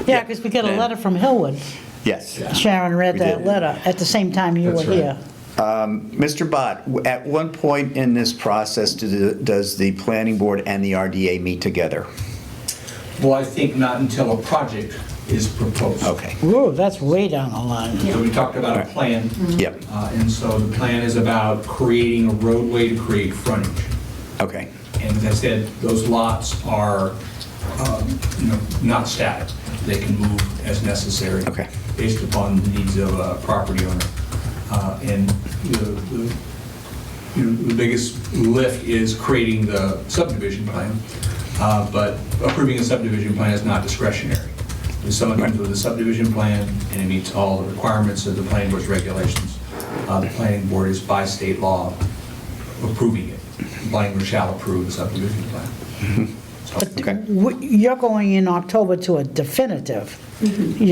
Yeah, because we got a letter from Hillwood. Yes. Sharon read We that did. letter at the same time you were That's right. here. Mr. Bott, at one point in this process, does the planning board and the RDA meet together? Well, I think not until a project is proposed. Okay. Whoa, that's way down the line. So we talked about a plan. Yep. And so the plan is about creating a roadway to create frontage. Okay. And as I said, those lots are, not static. They can move as necessary. Okay. Based upon the needs of a property owner. And the biggest lift is creating the subdivision plan, but approving a subdivision plan is not discretionary. If someone comes with a subdivision plan and it meets all the requirements of the planning board's regulations, the planning board is by state law approving it. The planning board shall approve the subdivision plan. Okay. You're going in October to a definitive.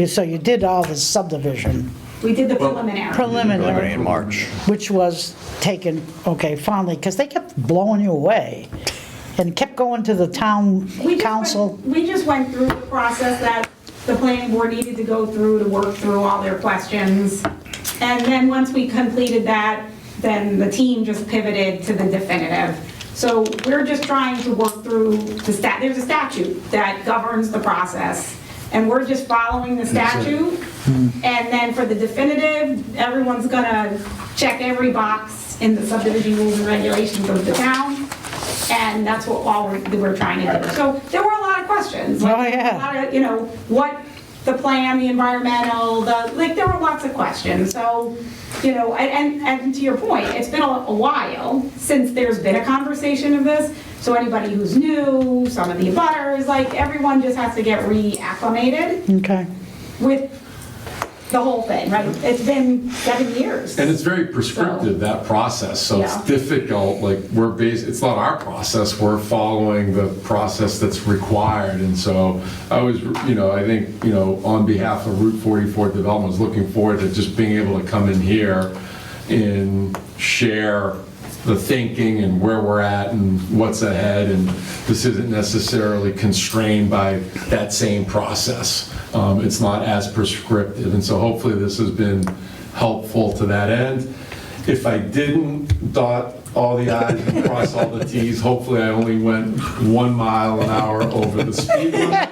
So you did all the subdivision We did the preliminary. preliminary, In March. which was taken, okay, finally, because they kept blowing you away and kept going to the town council. We just went through the process that the planning board needed to go through to work through all their questions. And then once we completed that, then the team just pivoted to the definitive. So we're just trying to work through there's a statute that governs the process. And we're just following the statute. And then for the definitive, everyone's gonna check every box in the subdivision rules and regulations of the town. And that's what we're trying to do. So there were a lot of questions. Oh, yeah. A lot of, what the plan, the environmental, there were lots of questions. So, and to your point, it's been a while since there's been a conversation of this. So anybody who's new, some of the abutters, everyone just has to get reacclimated Okay. with the whole thing, right? It's been 7 years. And it's very prescriptive, that process, so it's Yeah. difficult, it's not our process, we're following the process that's required, and so I was, I think, on behalf of Route 44 Development, was looking forward to just being able to come in here and share the thinking and where we're at and what's ahead, and this isn't necessarily constrained by that same process. It's not as prescriptive, and so hopefully this has been helpful to that end. If I didn't dot all the i's and cross all the t's, hopefully I only went 1 mile an hour over the speed limit.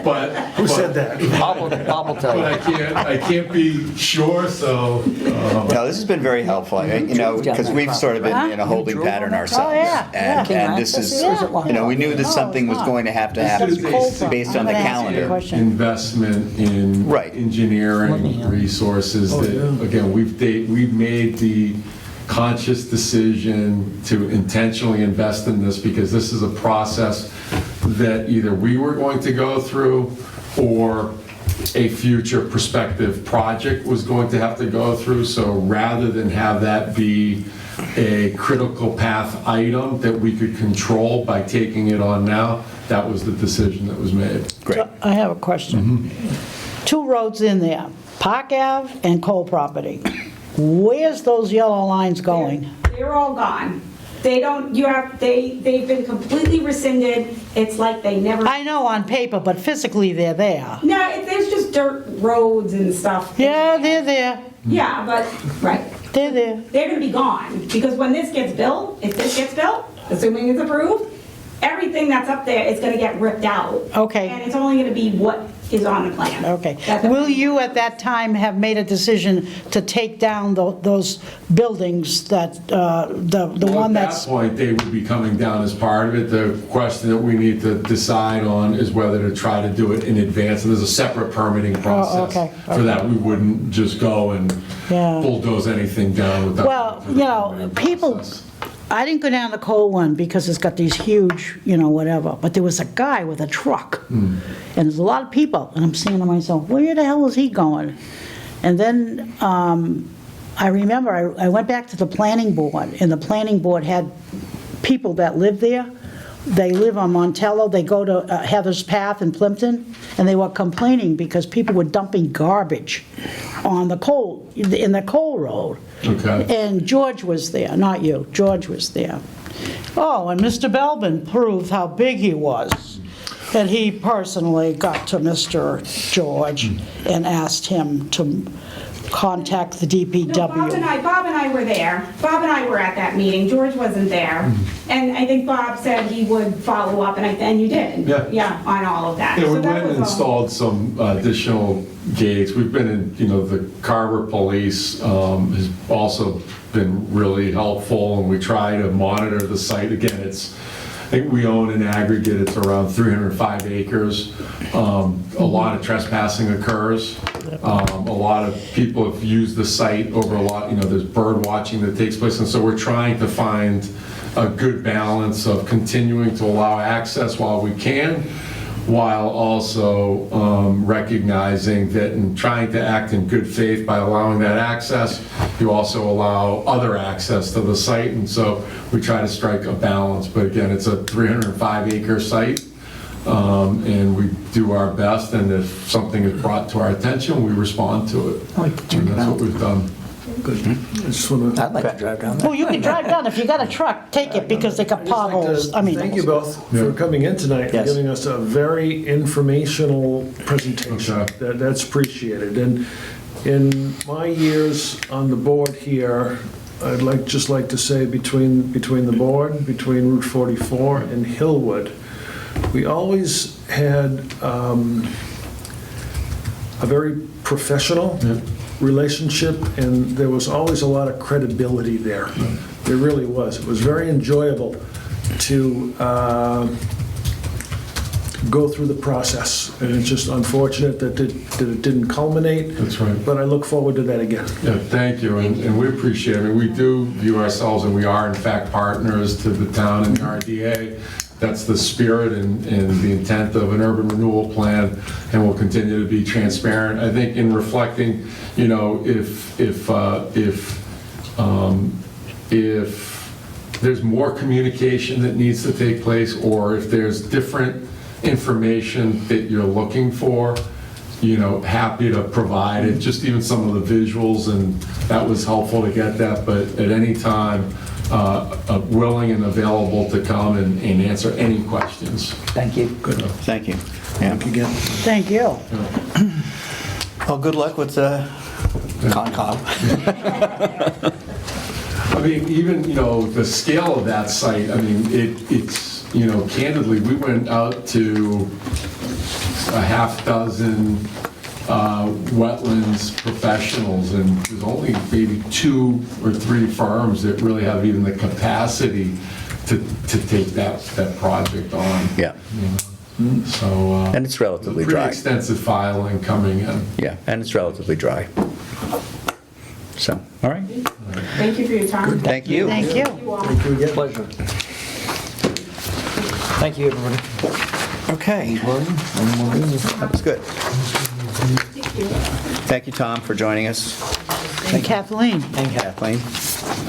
But Who said that? Bob will tell But you. I can't be sure, so. No, this has been very helpful, because we've sort of been in a holding pattern ourselves. yeah. And this is, we knew that something was going to happen based on the calendar. Investment in Right. engineering resources that, again, we've made the conscious decision to intentionally invest in this because this is a process that either we were going to go through or a future prospective project was going to have to go through. So rather than have that be a critical path item that we could control by taking it on now, that was the decision that was made. Great. So I have a question. 2 roads in there, Park Ave and Cole property. Where's those yellow lines going? They're all gone. They've been completely rescinded. It's like they never. I know on paper, but physically they're there. No, there's just dirt roads and stuff. Yeah, they're there. Yeah, but, right. They're there. They're gonna be gone, because when this gets built, if this gets built, assuming it's approved, everything that's up there is gonna get ripped out. Okay. And it's only gonna be what is on the plan. Okay. That's it. Will you at that time have made a decision to take down those buildings that, the one that's... At that point, they would be coming down as part of it. The question that we need to decide on is whether to try to do it in advance. And there's a separate permitting process okay, for that. We wouldn't just go and Yeah. bulldoze anything down without. Well, people, I didn't go down the Cole one because it's got these huge, whatever, but there was a guy with a truck. And there's a lot of people, and I'm saying to myself, where the hell is he going? And then I remember I went back to the planning board, and the planning board had people that live there. They live on Montello, they go to Heather's Path in Plimpton, and they were complaining because people were dumping garbage on the Cole, in the Cole Road. Okay. And George was there, not you, George was there. Oh, and Mr. Belbin proved how big he was. And he personally got to Mr. George and asked him to contact the No, Bob and DPW. I were there. Bob and I were at that meeting. George wasn't there. And I think Bob said he would follow up, and you did. Yeah. Yeah, on all of that. Yeah, we So that went and was all. installed some additional gates. We've been in, the Carver Police has also been really helpful, and we try to monitor the site. Again, I think we own in aggregate, it's around 305 acres. A lot of trespassing occurs. A lot of people have used the site over a lot, there's bird watching that takes place, and so we're trying to find a good balance of continuing to allow access while we can, while also recognizing that and trying to act in good faith by allowing that access, you also allow other access to the site, and so we try to strike a balance. But again, it's a 305-acre site, and we do our best, and if something is brought to our attention, we respond to it. I'd like to check And it that's out. what we've done. Good. I just want to. I'd like to drive down there. Well, you can drive down. If you got a truck, take it because they got potholes. I mean, Thank you both for coming in tonight and Yes. giving us a very informational presentation. Okay. That's appreciated. And in my years on the board here, I'd just like to say between the board, between Route 44 and Hillwood, we always had a very professional relationship, and there was always a lot of credibility there. There really was. It was very enjoyable to go through the process, and it's just unfortunate that it didn't culminate. That's right. But I look forward to that again. Yeah, thank you, and we appreciate it. I mean, we do view ourselves, and we are in fact partners to the town and the RDA. That's the spirit and the intent of an urban renewal plan, and we'll continue to be transparent. I think in reflecting, if there's more communication that needs to take place, or if there's different information that you're looking for, happy to provide it, just even some of the visuals, and that was helpful to get that, but at any time, willing and available to come and answer any questions. Thank you. Good. Thank you. Yeah. Again. thank you. Well, good luck with Concom. I mean, even, the scale of that site, I mean, it's, candidly, we went out to a half dozen wetlands professionals, and there's only maybe 2 or 3 firms that really have even the capacity to take that project on. Yeah, So, and it's relatively pretty dry. extensive filing coming in. Yeah, and it's relatively dry. So, all right. Thank you for your time. Thank you. Thank you. You all. Thank you again. Pleasure. Thank you, everybody. Okay, that was good. Thank you, Tom, for joining us. And Kathleen. And Kathleen.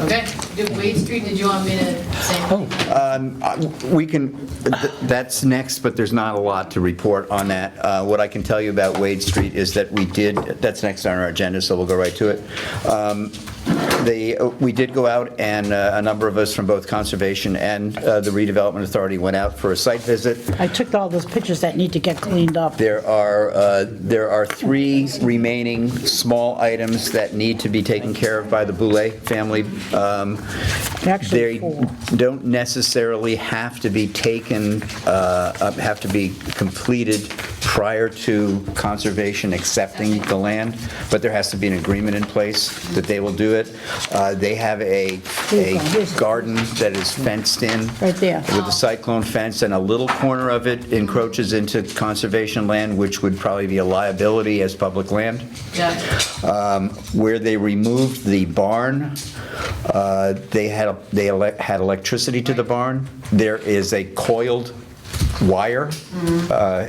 Okay, did Wade Street, did you want me to say? We can, that's next, but there's not a lot to report on that. What I can tell you about Wade Street is that that's next on our agenda, so we'll go right to it. We did go out, and a number of us from both Conservation and the Redevelopment Authority went out for a site visit. I took all those pictures that need to get cleaned up. There are 3 remaining small items that need to be taken care of by the Boulay family. Actually, They 4. don't necessarily have to be have to be completed prior to Conservation accepting the land, but there has to be an agreement in place that they will do it. They have a garden that is fenced in. Right there. With a cyclone fence, and a little corner of it encroaches into Conservation land, which would probably be a liability as public land. Yeah, Where they removed the barn, they had electricity to the barn. There is a coiled wire,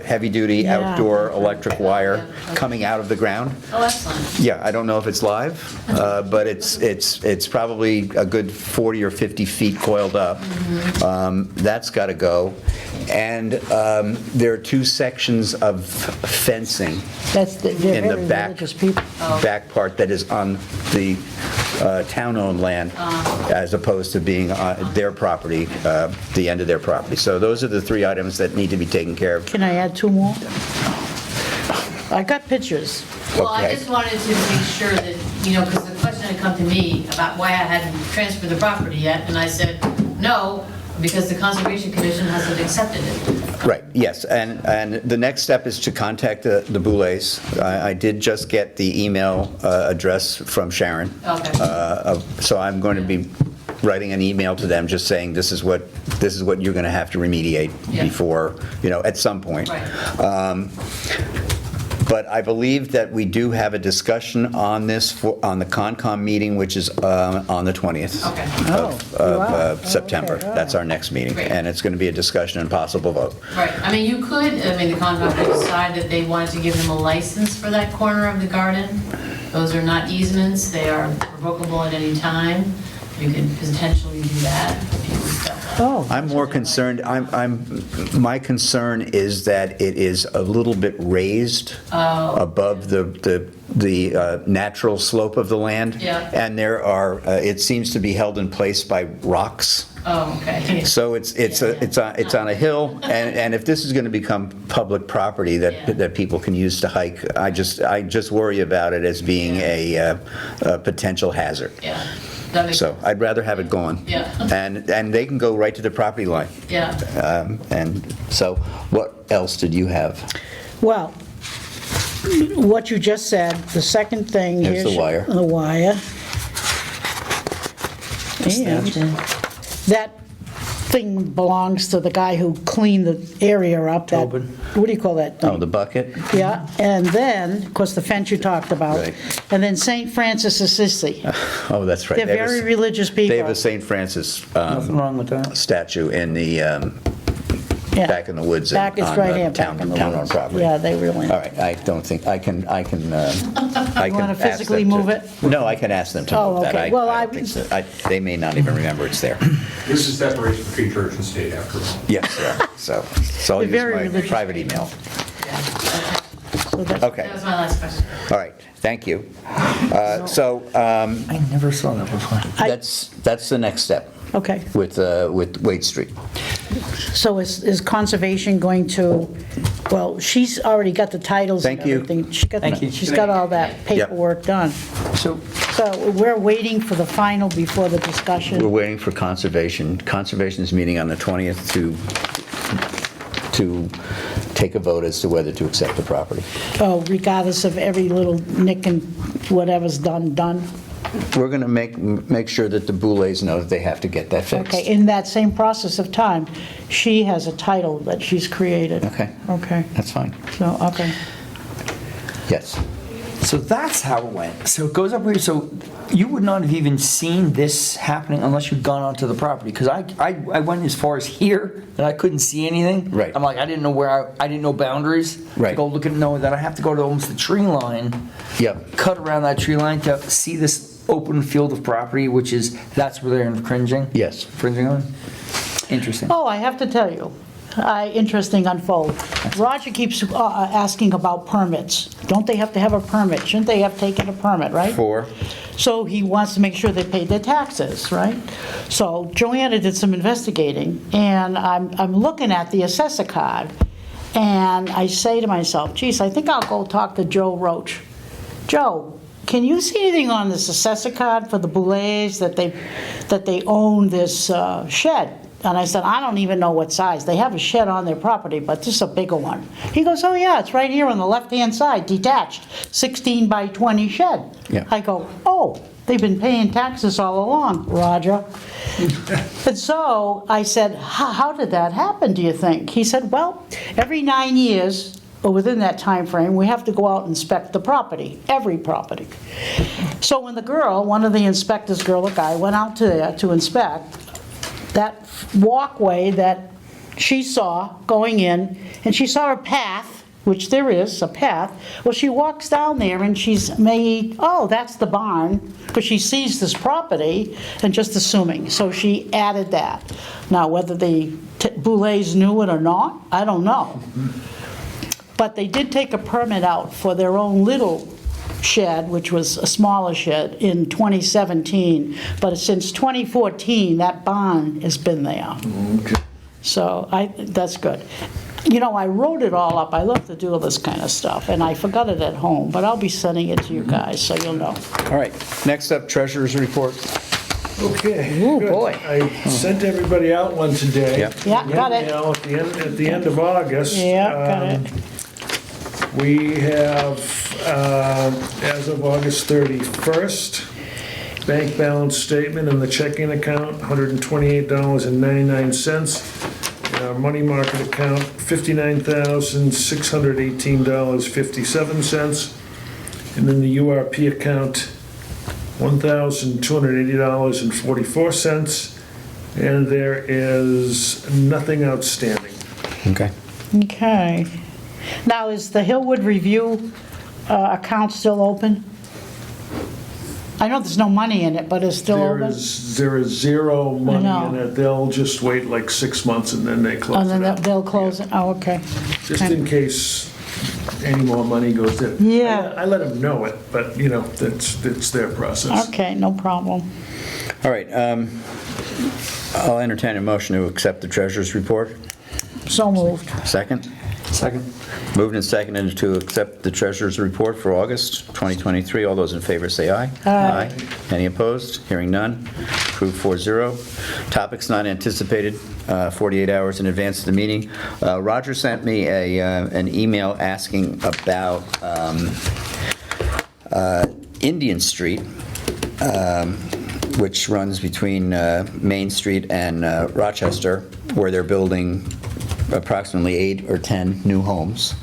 heavy-duty Yeah. outdoor electric wire coming out of the ground. oh, excellent. Yeah, I don't know if it's live, but it's probably a good 40 or 50 feet coiled up. That's got to go. And there are 2 sections of fencing That's they're in the very back, religious people. back part that is on the town-owned land, as opposed to being on their property, the end of their property. So those are the 3 items that need to be taken care of. Can I add 2 more? I got pictures. Well, I Okay. just wanted to make sure that, because the question had come to me about why I hadn't transferred the property yet, and I said, no, because the Conservation Commission hasn't accepted it. Right, yes, and the next step is to contact the Boulets. I did just get the email address from Sharon. Okay. So I'm going to be writing an email to them, just saying this is what you're going to have to remediate Yeah. before, at some point. Right. But I believe that we do have a discussion on this on the Concom meeting, which is on the 20th Okay. of September. okay. That's our next meeting, Great. and it's going to be a discussion and possible vote. Right, the Concom could decide that they wanted to give them a license for that corner of the garden. Those are not easements, they are revocable at any time. You could potentially do that if you felt that. Oh, I'm more concerned, my concern is that it is a little bit raised above the natural slope of the land. Yeah. And there are, it seems to be held in place by rocks. Oh, okay. So it's on a hill, and if this is going to become public property Yeah. that people can use to hike, I just worry about it as being a potential hazard. Yeah, that makes So sense. I'd rather have it gone. Yeah. And they can go right to the property line. Yeah. And so, what else did you have? well, what you just said, the second thing. Here's the wire. The wire. And that thing belongs to the guy who cleaned the area up. that- Tobin. What do you call that thing? Oh, the bucket? Yeah, and then, of course, the fence you talked about. Right. And then St. Francis Assisi. Oh, that's right. They're They have a- very religious people. They have a St. Francis Nothing wrong with that. statue in the, Yeah. back in the woods. Back, it's on right the here, back in the town-owned woods. property. Yeah, they really. All right, I don't think, I can wanna ask physically them to- move it? No, I can ask them to Oh, move that. okay. Well, don't think so. They may not even remember it's there. There's a separation between church and state after all. Yes, yeah. So I'll They're very use my religious private email. So that's- Okay, That was my last question. all right, thank you. So I never saw that before. that's the next step Okay, with Wade Street. so is Conservation going to, well, she's already got the titles and Thank you. everything. Thank you. She's got all that paperwork done. So, So we're waiting for the final before the We're discussion. waiting for Conservation. Conservation's meeting on the 20th to take a vote as to whether to accept the property. Oh, regardless of every little nick and whatever's done. We're going to make sure that the Boulets know that they have to get that fixed. Okay, in that same process of time, she has a title that she's created. Okay. Okay, That's fine. so, okay. Yes. so that's how it went. So it goes up here, so you would not have even seen this happening unless you'd gone onto the property, because I went as far as here, and I couldn't see anything. Right. I'm like, I didn't know I didn't know boundaries. Right. To go look at, know that I have to go to almost the tree line. Yep. Cut around that tree line to see this open field of property, that's where they're infringing? Yes. Infringing on? Interesting. Oh, I have to tell you, interesting unfold. Roger keeps asking about permits. Don't they have to have a permit? Shouldn't they have taken a permit, right? So he wants to make sure they paid their taxes, right? So Joanna did some investigating, and I'm looking at the assessor card, and I say to myself, geez, I think I'll go talk to Joe Roach. Joe, can you see anything on this assessor card for the Boulets that they own this shed? And I said, I don't even know what size. They have a shed on their property, but this is a bigger one. He goes, oh yeah, it's right here on the left-hand side, detached, 16 by 20 shed. Yeah. I go, oh, they've been paying taxes all along, Roger. And so I said, how did that happen, do you think? He said, well, every 9 years, or within that time frame, we have to go out and inspect the property, every property. So when the girl, one of the inspectors, girl or guy, went out there to inspect, that walkway that she saw going in, and she saw a path, which there is, a path. Well, she walks down there and she's made, oh, that's the barn, because she sees this property, and just assuming. So she added that. Now, whether the Boulets knew it or not, I don't know. But they did take a permit out for their own little shed, which was a smaller shed, in 2017. But since 2014, that barn has been there. So that's good. You know, I wrote it all up. I love to do all this kind of stuff, and I forgot it at home, but I'll be sending it to you guys, so you'll know. All right, next up, treasurer's report. Okay. Ooh, good. boy. I sent everybody out one today. Yep. Yeah, got it. Email at the end of August. Yeah, got it. We have, as of August 31st, bank balance statement in the checking account, $128.99. In our money market account, $59,618.57. And in the URP account, $1,280.44. And there is nothing outstanding. Okay. Okay. Now, is the Hillwood Review account still open? I know there's no money in it, but it's still There open? is zero money know. in it. They'll just wait like 6 months and then they Oh, close then it up. they'll close it? Oh, okay. Just in case any more money goes in. Yeah. I let them know it, but, you know, it's their process. Okay, no problem. All right, I'll entertain a motion to accept the treasurer's report. So moved. Second? Second. Moved and seconded to accept the treasurer's report for August 2023. All those in favor say aye. Aye. Any opposed? Hearing none. Approved 4-0. Topics not anticipated 48 hours in advance of the meeting. Roger sent me an email asking about Indian Street, which runs between Main Street and Rochester, where they're building approximately 8 or 10 new homes.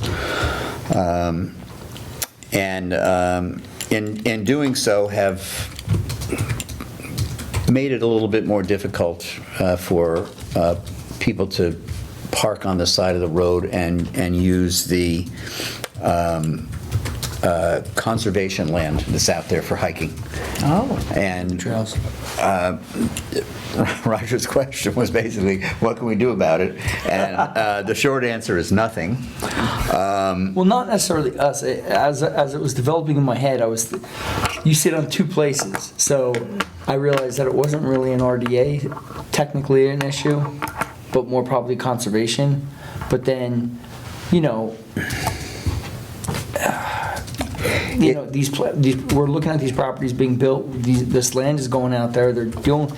And in doing so have made it a little bit more difficult for people to park on the side of the road and use the conservation land that's out there for hiking. Oh. And Trails. Roger's question was basically, what can we do about it? And the short answer is nothing. Well, not necessarily us. As it was developing in my head, you sit on two places. So I realized that it wasn't really an RDA, technically an issue, but more probably conservation. But then, we're looking at these properties being built. This land is going out there. They're doing.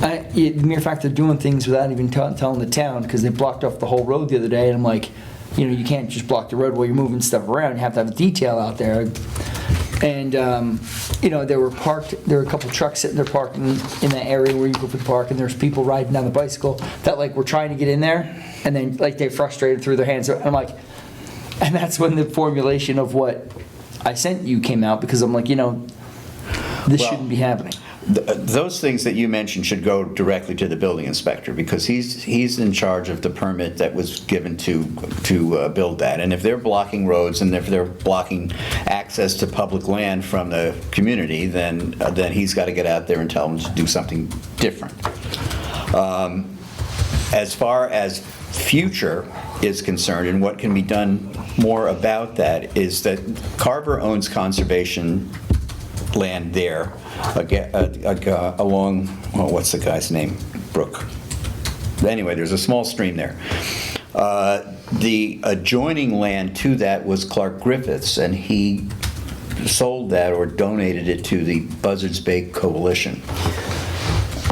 The mere fact they're doing things without even telling the town, because they blocked off the whole road the other day, and I'm like, you can't just block the road while you're moving stuff around. You have to have a detail out there. And they were parked. There were a couple trucks sitting there parking in the area where you go for the park, and there's people riding down the bicycle that were trying to get in there, and then they frustrated, threw their hands up. I'm like, and that's when the formulation of what I sent you came out, because I'm like, this shouldn't be happening. Those things that you mentioned should go directly to the building inspector, because he's in charge of the permit that was given to build that. And if they're blocking roads and if they're blocking access to public land from the community, then he's got to get out there and tell them to do something different. As far as future is concerned and what can be done more about that is that Carver owns conservation land there along, what's the guy's name? Brook. Anyway, there's a small stream there. The adjoining land to that was Clark Griffith's, and he sold that or donated it to the Buzzards Bay Coalition.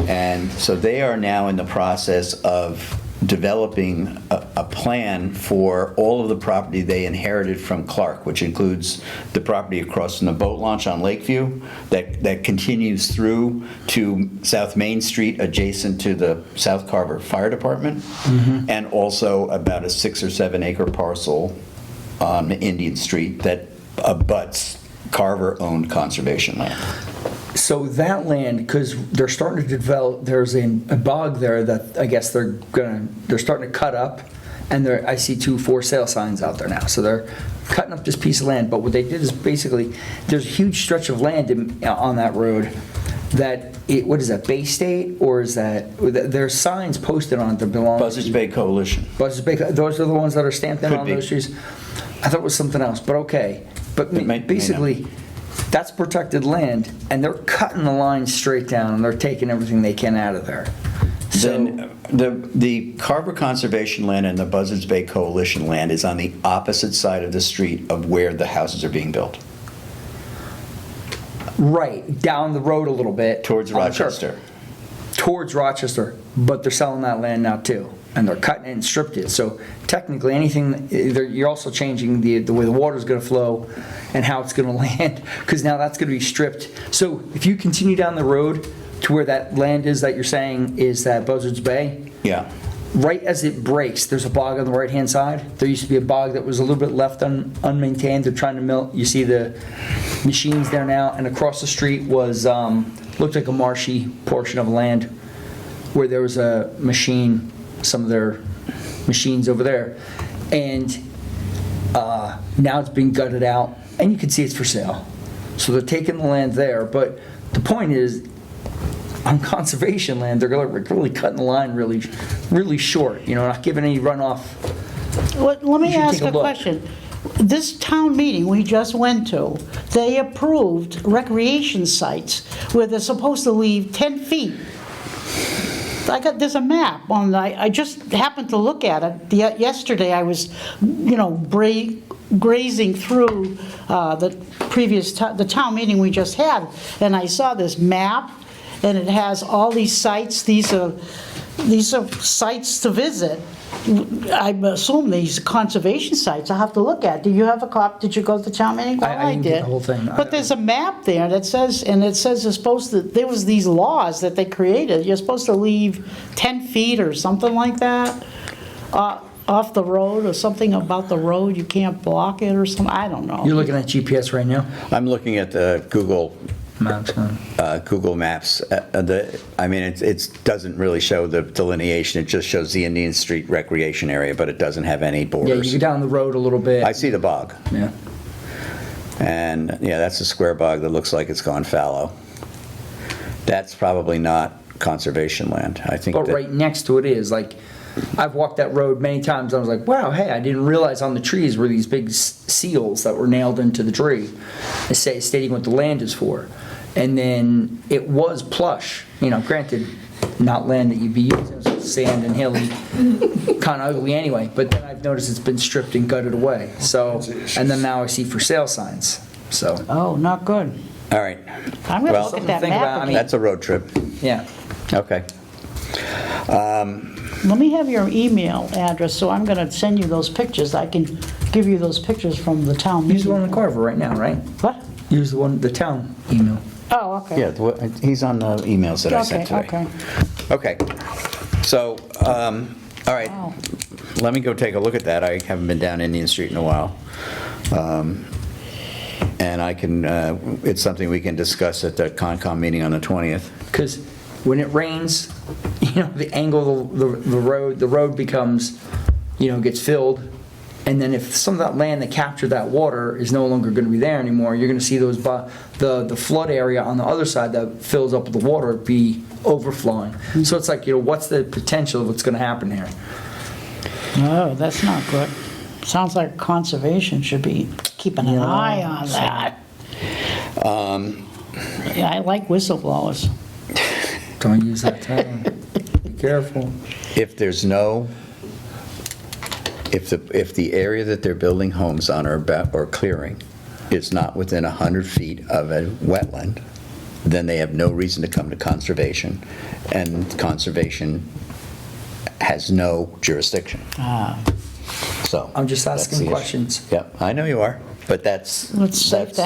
And so they are now in the process of developing a plan for all of the property they inherited from Clark, which includes the property across from the boat launch on Lakeview that continues through to South Main Street adjacent to the South Carver Fire Department, and also about a 6 or 7 acre parcel on Indian Street that abuts Carver-owned conservation land. So that land, because they're starting to develop, there's a bog there that I guess they're starting to cut up, and I see 2 for sale signs out there now. So they're cutting up this piece of land. But what they did is basically, there's a huge stretch of land on that road that, what is that, Bay State, or is that, there's signs posted on it that belong Buzzards Bay Coalition. Buzzards Bay, those are the ones that are stamped in Could on be. those trees. I thought it was something else, but okay. But It may basically, that's protected land, and they're cutting the line straight down, and they're taking everything they can out of there. So, Then The Carver Conservation Land and the Buzzards Bay Coalition land is on the opposite side of the street of where the houses are being built, Right, down the road a little bit. towards on the curve. Rochester. Towards Rochester, but they're selling that land now too, and they're cutting it and stripped it. So technically, anything, you're also changing the way the water's gonna flow and how it's gonna land, because now that's gonna be stripped. So if you continue down the road to where that land is that you're saying is that Buzzards Bay, Yeah. right as it breaks, there's a bog on the right-hand side. There used to be a bog that was a little bit left unmaintained. They're trying to mill, you see the machines there now, and across the street was, looked like a marshy portion of land where there was a machine, some of their machines over there. And now it's being gutted out, and you can see it's for sale. So they're taking the land there, but the point is, on conservation land, they're really cutting the line really short, not giving any runoff. Let You me should ask take a a look. question. This town meeting we just went to, they approved recreation sites where they're supposed to leave 10 feet. There's a map on, I just happened to look at it. Yesterday I was, grazing through the town meeting we just had, and I saw this map, and it has all these sites. These are sites to visit. I assume these conservation sites. I'll have to look at. Do you have a copy? Did you go to the town meeting? Well, I didn't get the whole thing. But there's a map there that says, it's supposed to, there was these laws that they created. You're supposed to leave 10 feet or something like that off the road, or something about the road. You can't block it or something. I don't know. You're looking at GPS right now? I'm looking at the Google Maps, huh? Google Maps. It doesn't really show the delineation. It just shows the Indian Street Recreation Area, but it doesn't have any Yeah, borders. you go down the road a little bit. I see the bog. Yeah. And, that's a square bog that looks like it's gone fallow. That's probably not conservation land. I think But that, right next to it is, like, I've walked that road many times. I was like, wow, hey, I didn't realize on the trees were these big seals that were nailed into the tree, stating what the land is for. And then it was plush, granted, not land that you'd be using, so sand and hilly, kind of ugly anyway. But then I've noticed it's been stripped and gutted away. So, and then now I see for sale signs. So, Oh, not good. all right. I'm going to Well, look at that think about, map I mean- again. That's a road trip. yeah. Okay. Let me have your email address, so I'm going to send you those pictures. I can give you those pictures from the town Use the one in meeting. Carver right now, right? What? Use the town email. Oh, okay. Yeah, he's on the emails that I sent Okay, today. okay. Okay. So, all right. Wow. Let me go take a look at that. I haven't been down Indian Street in a while. And I can, it's something we can discuss at the Concom meeting on the 20th. Because when it rains, the angle of the road becomes, gets filled. And then if some of that land that captured that water is no longer going to be there anymore, you're going to see the flood area on the other side that fills up with the water be overflowing. So it's like, what's the potential of what's going to happen here? Oh, that's not good. Sounds like conservation should be keeping an eye on that. Yeah, I like whistleblowers. Don't use that term. Be careful. If there's no, if the area that they're building homes on or clearing is not within 100 feet of a wetland, then they have no reason to come to conservation, and conservation has no jurisdiction. So I'm just that's asking the issue. questions. Yeah, I know you are, but that's, It's safe to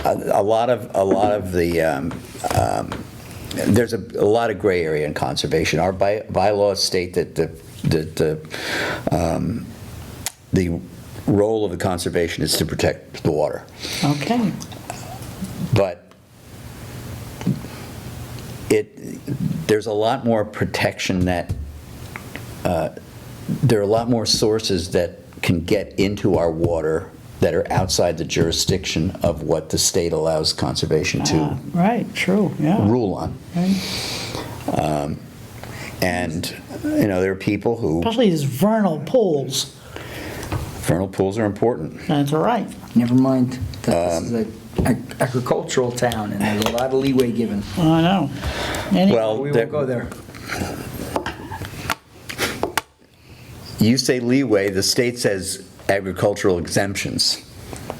a lot of the, there's a lot of gray area in conservation. Our bylaws state that the role of the conservation is to protect the water. Okay. But there's a lot more protection that, there are a lot more sources that can get into our water that are outside the jurisdiction of what the state allows conservation to Right, true, yeah. rule on. Right. And, there are people who, Especially these vernal pools. vernal pools are important. That's right. Never mind that this is an agricultural town and there's a lot of leeway given. I know. Any- Well, We won't go there. You say leeway, the state says agricultural exemptions,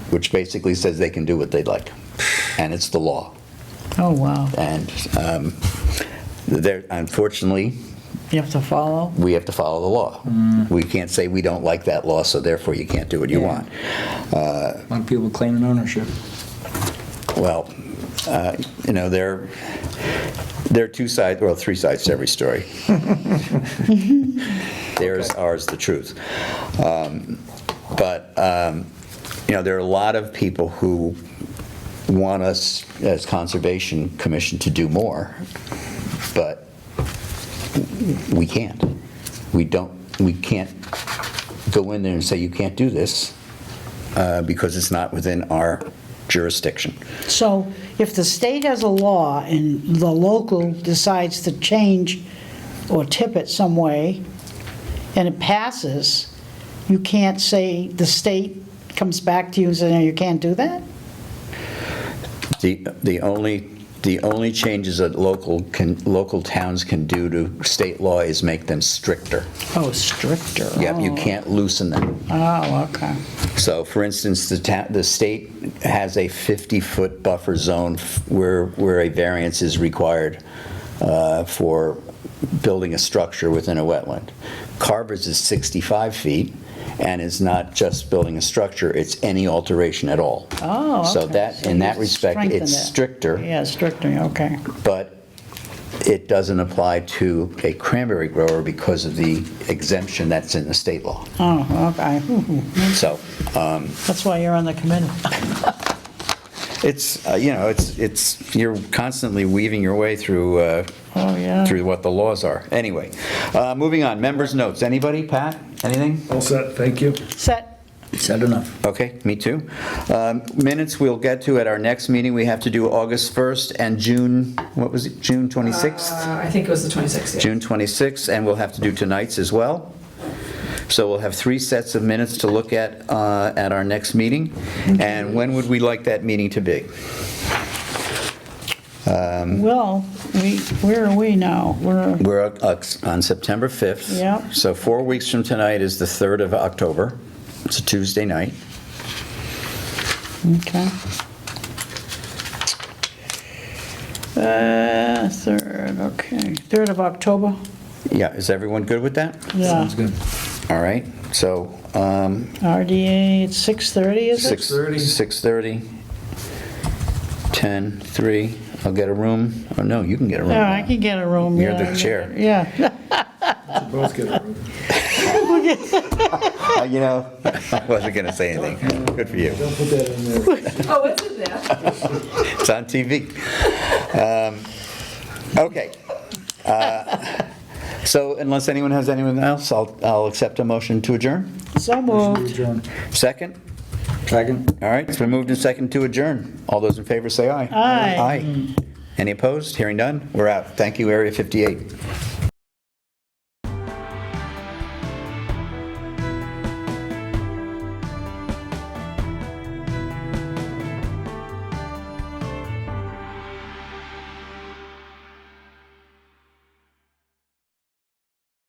which basically says they can do what they'd like, and it's the law. Oh, wow. And unfortunately, You have to follow? we have to follow the law. We can't say we don't like that law, so therefore you can't do what you want. A lot of people claiming ownership. Well, there are two sides, well, three sides to every story. There's ours, the truth. But there are a lot of people who want us as Conservation Commission to do more, but we can't. We can't go in there and say, you can't do this, because it's not within our jurisdiction. So if the state has a law and the local decides to change or tip it some way, and it passes, you can't say, the state comes back to you and says, no, you can't do that? The only changes that local towns can do to state law is make them stricter. Oh, stricter. Yep, you Oh. can't loosen them. Oh, okay. So, for instance, the state has a 50-foot buffer zone where a variance is required for building a structure within a wetland. Carver's is 65 feet, and is not just building a structure, it's any alteration at all. Oh, okay. So that, in that respect, Strengthen it's it. stricter, Yeah, stricter, okay. but it doesn't apply to a cranberry grower because of the exemption that's in the state law. Oh, okay. So, That's why you're on the committee. it's you're constantly weaving your way through Oh, yeah. through what the laws are. Anyway, moving on. Members' notes. Anybody? Pat? Anything? All set, thank you. Set. Said enough. Okay, me too. Minutes we'll get to at our next meeting. We have to do August 1st and June, what was it, June 26th? I think it was the 26th. Yeah. June 26th, and we'll have to do tonight's as well. So we'll have 3 sets of minutes to look at our next meeting. And when would we like that meeting to be? Well, where are we now? We're on September 5th. Yeah. So 4 weeks from tonight is the 3rd of October. It's a Tuesday night. Okay. 3rd, okay. 3rd of October? Yeah, is everyone good with that? Yeah. Sounds good. All right, so RDA, it's 6:30, is it? 6:30, 10, 3, I'll get a room. Oh, no, you can get a room. Yeah, I now. can get a room. You're yeah. the chair. Yeah. Both get it. I wasn't going to say anything. Good for you. Don't put that in there. Oh, it's in there. It's on TV. Okay. So unless anyone has anyone else, I'll accept a motion to adjourn. So moved. Adjourn. Second? Second. All right, it's been moved and second to adjourn. All those in favor say aye. Aye. Aye. Any opposed? Hearing none, we're out. Thank you, Area 58.